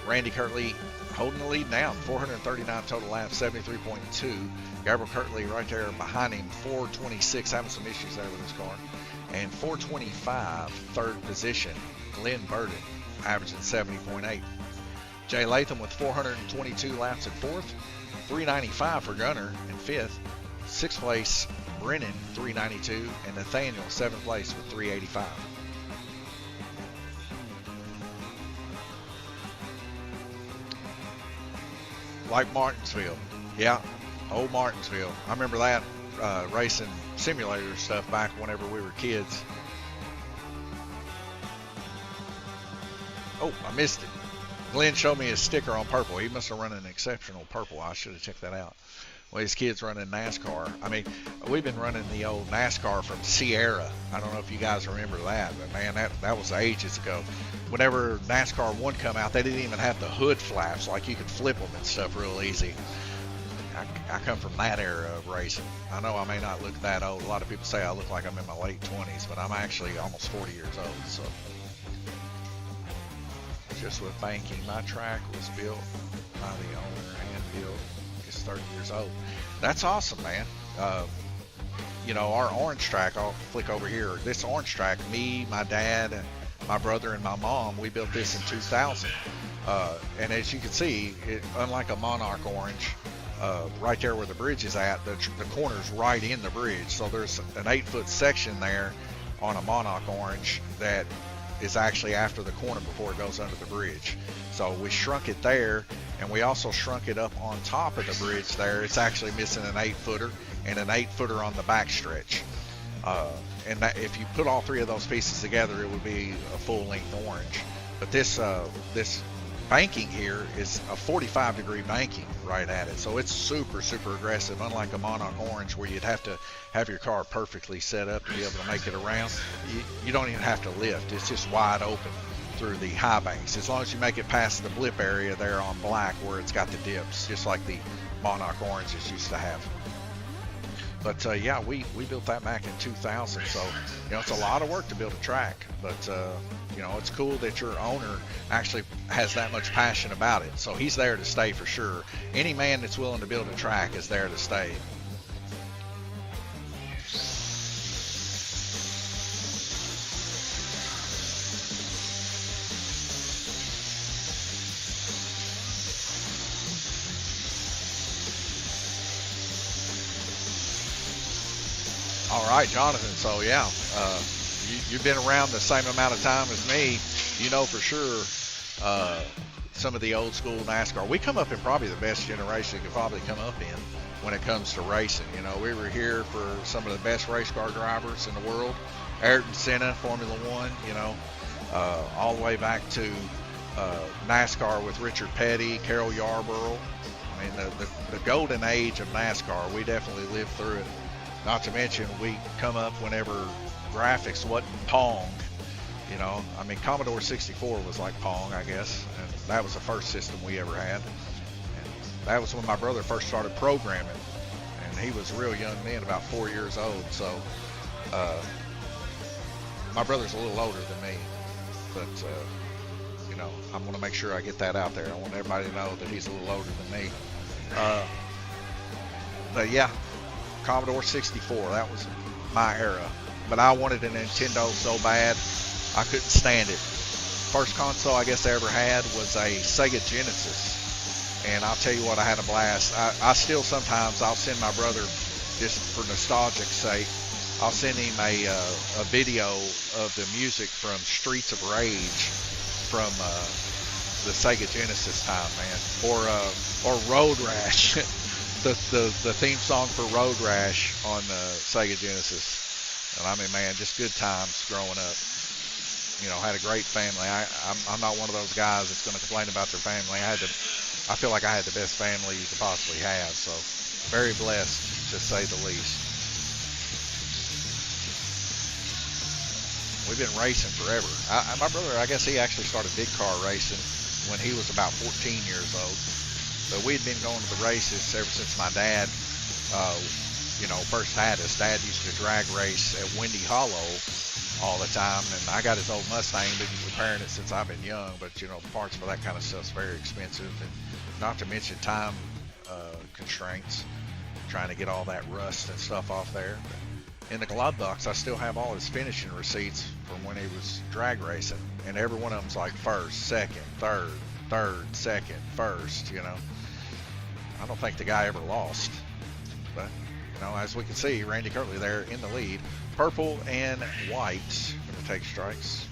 A: Randy Kirtley holding the lead now, 439 total laps, 73.2. Gabriel Kirtley right there behind him, 426, having some issues there with his car. And 425, third position, Glenn Burden, averaging 70.8. Jay Latham with 422 laps in fourth, 395 for Gunner in fifth. Sixth place, Brennan, 392, and Nathaniel, seventh place with 385. Like Martinsville. Yeah, old Martinsville. I remember that racing simulator stuff back whenever we were kids. Oh, I missed it. Glenn showed me his sticker on purple. He must have run an exceptional purple. I should have checked that out. Well, his kid's running NASCAR. I mean, we've been running the old NASCAR from Sierra. I don't know if you guys remember that, but man, that was ages ago. Whenever NASCAR 1 come out, they didn't even have the hood flaps. Like, you could flip them and stuff real easy. I come from that era of racing. I know I may not look that old. A lot of people say I look like I'm in my late 20s, but I'm actually almost 40 years old. So, just with banking, my track was built by the owner and built. It's 30 years old. That's awesome, man. You know, our orange track, I'll flick over here. This orange track, me, my dad, my brother, and my mom, we built this in 2000. And as you can see, unlike a Monarch orange, right there where the bridge is at, the corner's right in the bridge. So there's an 8-foot section there on a Monarch orange that is actually after the corner before it goes under the bridge. So we shrunk it there, and we also shrunk it up on top of the bridge there. It's actually missing an 8-footer and an 8-footer on the back stretch. And that, if you put all three of those pieces together, it would be a full-length orange. But this banking here is a 45-degree banking right at it. So it's super, super aggressive, unlike a Monarch orange where you'd have to have your car perfectly set up to be able to make it around. You don't even have to lift. It's just wide open through the high banks, as long as you make it past the blip area there on black where it's got the dips, just like the Monarch oranges used to have. But yeah, we built that back in 2000, so you know, it's a lot of work to build a track, but you know, it's cool that your owner actually has that much passion about it. So he's there to stay for sure. Any man that's willing to build a track is there to stay. All right, Jonathan. So yeah, you've been around the same amount of time as me. You know for sure some of the old school NASCAR. We come up in probably the best generation you could probably come up in when it comes to racing. You know, we were here for some of the best race car drivers in the world. Ayrton Senna, Formula One. You know, all the way back to NASCAR with Richard Petty, Carol Yarborough. I mean, the golden age of NASCAR. We definitely lived through it. Not to mention, we come up whenever graphics wasn't Pong. You know, I mean, Commodore 64 was like Pong, I guess, and that was the first system we ever had. And that was when my brother first started programming, and he was a real young man, about 4 years old. So my brother's a little older than me, but you know, I'm going to make sure I get that out there. I want everybody to know that he's a little older than me. But yeah, Commodore 64, that was my era. But I wanted a Nintendo so bad, I couldn't stand it. First console I guess I ever had was a Sega Genesis. And I'll tell you what, I had a blast. I still sometimes, I'll send my brother, just for nostalgic's sake, I'll send him a video of the music from Streets of Rage from the Sega Genesis time, man, or Road Rash, the theme song for Road Rash on Sega Genesis. And I mean, man, just good times growing up. You know, had a great family. I'm not one of those guys that's going to complain about their family. I feel like I had the best family you could possibly have. So very blessed, to say the least. We've been racing forever. My brother, I guess he actually started big car racing when he was about 14 years old. But we'd been going to the races ever since my dad, first had us. Dad used to drag race at Windy Hollow all the time, and I got his old Mustang, been repairing it since I've been young. But parts for that kind of stuff's very expensive, and not to mention time constraints, trying to get all that rust and stuff off there. But in the glove box, I still have all his finishing receipts from when he was drag racing, and every one of them's like first, second, third, second, first. I don't think the guy ever lost, but as we can see, Randy Kirtley there in the lead. Purple and white going to take strikes.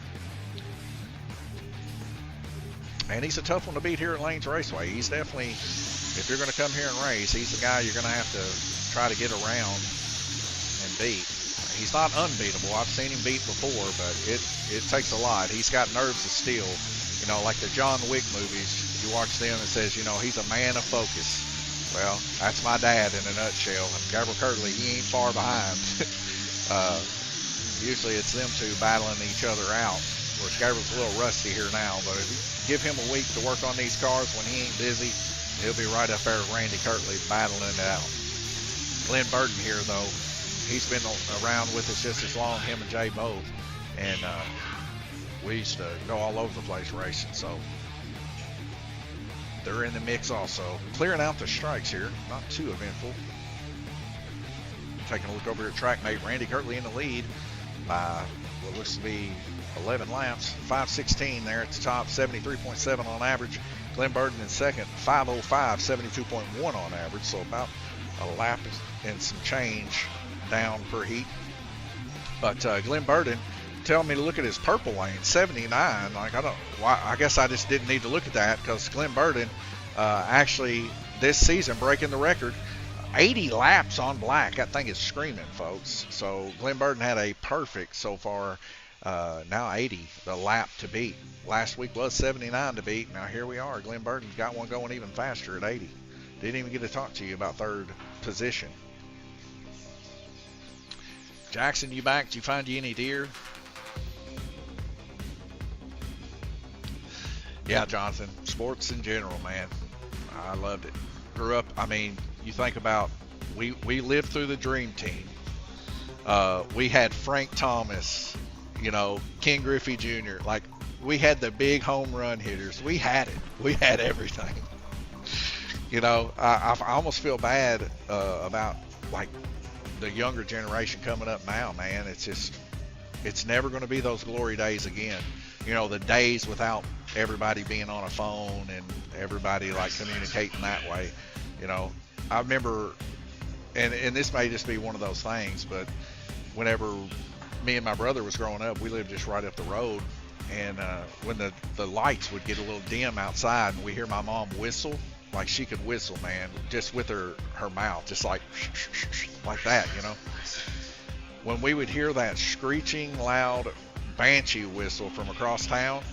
A: And he's a tough one to beat here at Lanes Raceway. He's definitely, if you're going to come here and race, he's the guy you're going to have to try to get around and beat. He's not unbeatable. I've seen him beat before, but it takes a lot. He's got nerves of steel. Like the John Wick movies, you watch them, it says, he's a man of focus. Well, that's my dad in a nutshell. And Gabriel Kirtley, he ain't far behind. Usually it's them two battling each other out. Of course, Gabriel's a little rusty here now, but if you give him a week to work on these cars when he ain't busy, he'll be right up there with Randy Kirtley battling it out. Glenn Burton here, though, he's been around with us just as long, him and Jay both. And we used to go all over the place racing, so they're in the mix also. Clearing out the strikes here, not too eventful. Taking a look over at track mate, Randy Kirtley in the lead by what looks to be 11 laps. 5:16 there at the top, 73.7 on average. Glenn Burton in second, 5:05, 72.1 on average, so about a lap and some change down per heat. But Glenn Burton telling me to look at his purple lane, 79. I guess I just didn't need to look at that, because Glenn Burton actually this season breaking the record, 80 laps on black. That thing is screaming, folks. So Glenn Burton had a perfect so far. Now 80, the lap to beat. Last week was 79 to beat. Now here we are. Glenn Burton's got one going even faster at 80. Didn't even get to talk to you about third position. Jackson, you back? Did you find you any deer? Yeah, Jonathan. Sports in general, man. I loved it. Grew up, you think about, we lived through the Dream Team. We had Frank Thomas, Ken Griffey Jr. We had the big home run hitters. We had it. We had everything. I almost feel bad about the younger generation coming up now, man. It's never going to be those glory days again. The days without everybody being on a phone and everybody communicating that way. I remember, and this may just be one of those things, but whenever me and my brother was growing up, we lived just right up the road, and when the lights would get a little dim outside and we hear my mom whistle, she could whistle, man, just with her mouth, just like that, When we would hear that screeching loud banshee whistle from across town,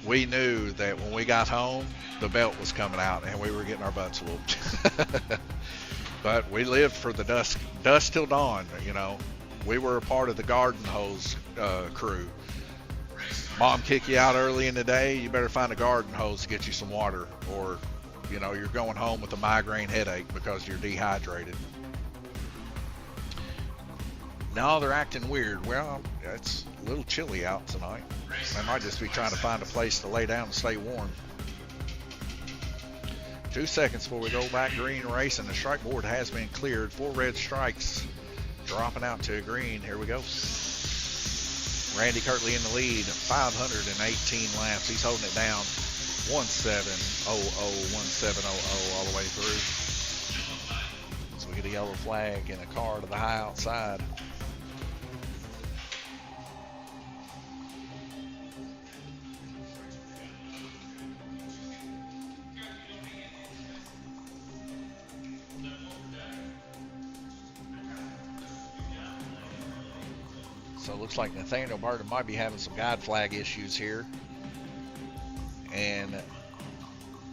A: we knew that when we got home, the belt was coming out and we were getting our butts whooped. But we lived for the dusk till dawn, We were a part of the garden hose crew. Mom kick you out early in the day, you better find a garden hose to get you some water, or you're going home with a migraine headache because you're dehydrated. No, they're acting weird. Well, it's a little chilly out tonight. They might just be trying to find a place to lay down and stay warm. 2 seconds before we go back green racing. The strike board has been cleared. 4 red strikes dropping out to green. Here we go. Randy Kirtley in the lead, 518 laps. He's holding it down. 1700, 1700 all the way through. So we get a yellow flag and a car to the high outside. So it looks like Nathaniel Burton might be having some guide flag issues here. And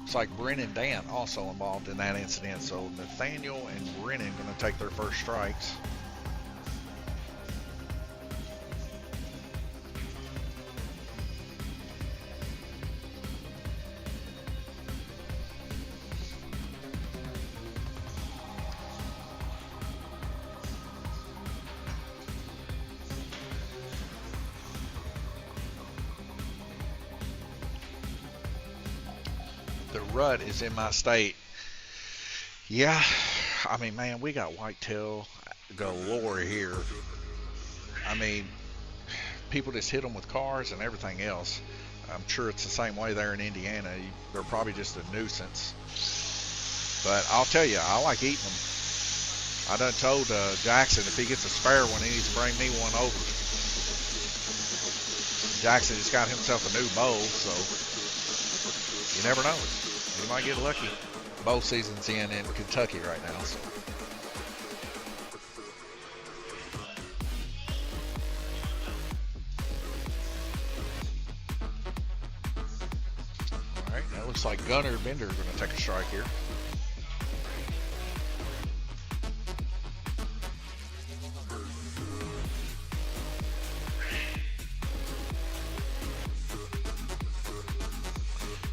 A: it's like Brennan Dant also involved in that incident. So Nathaniel and Brennan going to take their first strikes. The rut is in my state. Yeah, I mean, man, we got whitetail galore here. I mean, people just hit them with cars and everything else. I'm sure it's the same way there in Indiana. They're probably just a nuisance. But I'll tell you, I like eating them. I done told Jackson if he gets a spare one, he needs to bring me one over. Jackson just got himself a new bow, so you never know. You might get lucky. Bow season's in Kentucky right now. So. All right, that looks like Gunner Bender is going to take a strike here.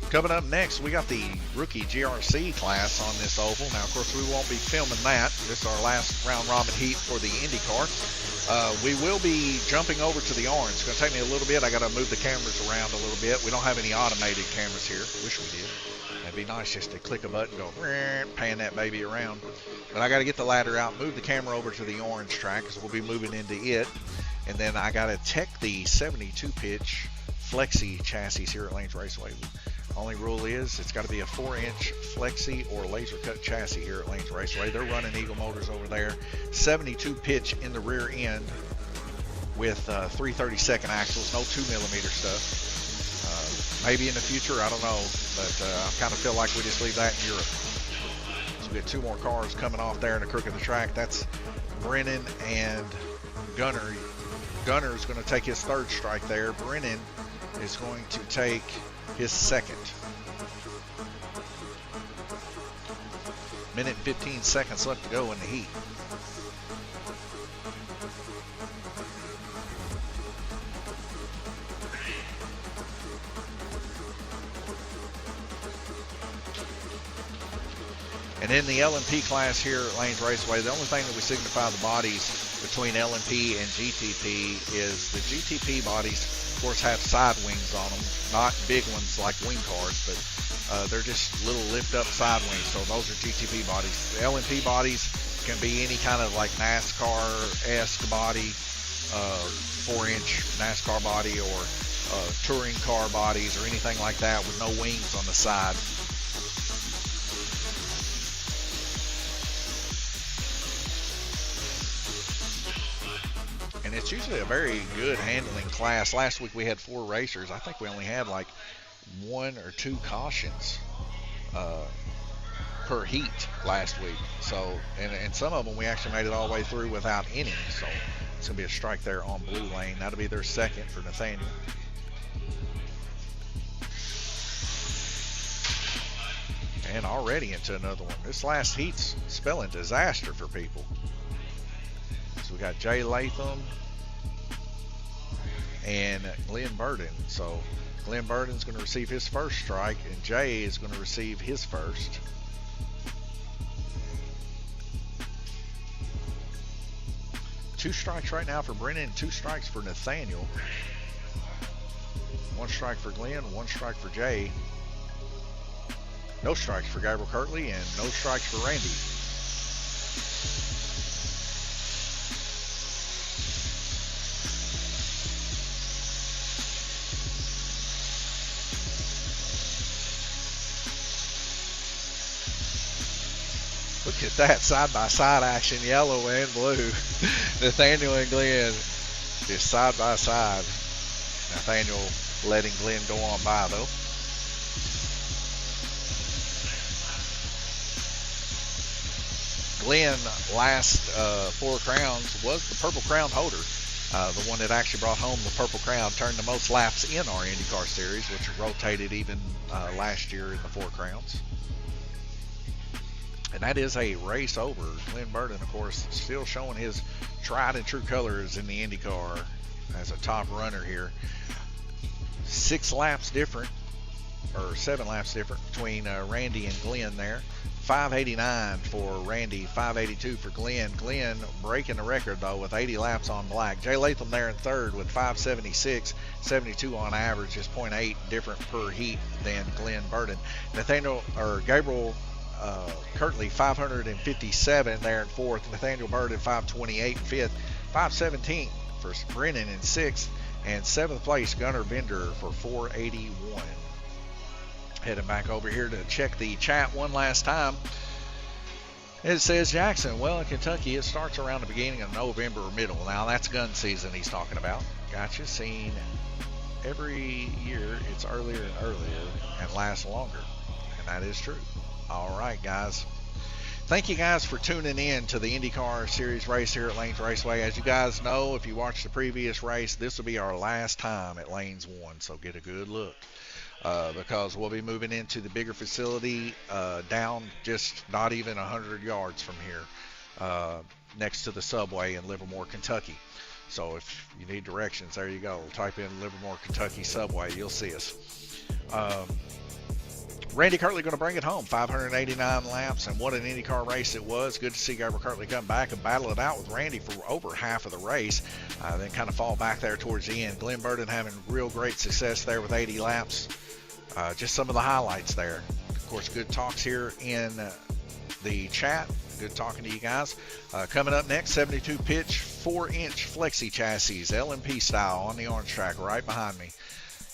A: Coming up next, we got the rookie GRC class on this oval. Now, of course, we won't be filming that. This is our last round robin heat for the IndyCar. We will be jumping over to the orange. It's going to take me a little bit. I got to move the cameras around a little bit. We don't have any automated cameras here. Wish we did. That'd be nice just to click a button, go pan that baby around. But I got to get the ladder out, move the camera over to the orange track because we'll be moving into it. And then I got to tech the 72 pitch flexi chassis here at Lanes Raceway. Only rule is it's got to be a 4-inch flexi or laser cut chassis here at Lanes Raceway. They're running Eagle Motors over there. 72 pitch in the rear end with 332nd axles, no 2mm stuff. Maybe in the future, I don't know, but I kind of feel like we just leave that in Europe. So we get two more cars coming off there in the crook of the track. That's Brennan and Gunner. Gunner is going to take his third strike there. Brennan is going to take his second. Minute and 15 seconds left to go in the heat. And in the LMP class here at Lanes Raceway, the only thing that we signify the bodies between LMP and GTP is the GTP bodies, of course, have side wings on them, not big ones like wing cars, but they're just little lift-up side wings, so those are GTP bodies. The LMP bodies can be any kind of like NASCAR-esque body, 4-inch NASCAR body, or touring car bodies, or anything like that with no wings on the side. And it's usually a very good handling class. Last week we had 4 racers. I think we only had like 1 or 2 cautions per heat last week. So, and some of them we actually made it all the way through without any. So it's going to be a strike there on blue lane. That'll be their second for Nathaniel. And already into another one. This last heat's spelling disaster for people. So we got Jay Latham and Glenn Burden. So Glenn Burden's going to receive his first strike, and Jay is going to receive his first. Two strikes right now for Brennan, 2 strikes for Nathaniel. 1 strike for Glenn, 1 strike for Jay. No strikes for Gabriel Kirtley, and no strikes for Randy. Look at that side-by-side action, yellow and blue. Nathaniel and Glenn just side-by-side. Nathaniel letting Glenn go on by, though. Glenn, last 4 crowns, was the Purple Crown holder. The one that actually brought home the Purple Crown, turned the most laps in our IndyCar series, which rotated even last year in the 4 Crowns. And that is a race over. Glenn Burden, of course, still showing his tried and true colors in the IndyCar as a top runner here. 6 laps different, or 7 laps different between Randy and Glenn there. 589 for Randy, 582 for Glenn. Glenn breaking the record, though, with 80 laps on black. Jay Latham there in third with 576, 72 on average, just 0.8 different per heat than Glenn Burden. Gabriel Kirtley, 557 there in fourth. Nathaniel Burden, 528 in fifth. 517 for Brennan in sixth. And seventh place, Gunnar Bender for 481. Heading back over here to check the chat one last time. It says Jackson, well, in Kentucky, it starts around the beginning of November or middle. Now, that's gun season he's talking about. Gotcha. Seen every year it's earlier and earlier and lasts longer. And that is true. All right, guys. Thank you guys for tuning in to the IndyCar Series race here at Lanes Raceway. As you guys know, if you watched the previous race, this will be our last time at Lanes 1, so get a good look. Because we'll be moving into the bigger facility down just not even 100 yards from here, next to the subway in Livermore, Kentucky. So if you need directions, there you go. Type in Livermore, Kentucky subway. You'll see us. Randy Kirtley going to bring it home. 589 laps, and what an IndyCar race it was. Good to see Gabriel Kirtley come back and battle it out with Randy for over half of the race. Then kind of fall back there towards the end. Glenn Burden having real great success there with 80 laps. Just some of the highlights there. Of course, good talks here in the chat. Good talking to you guys. Coming up next, 72 pitch, 4-inch flexi chassis, LMP style on the orange track right behind me.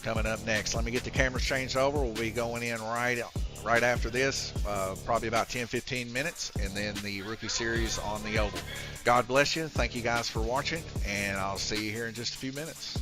A: Coming up next. Let me get the cameras changed over. We'll be going in right after this, probably about 10-15 minutes, and then the Rookie Series on the oval. God bless you. Thank you guys for watching, and I'll see you here in just a few minutes.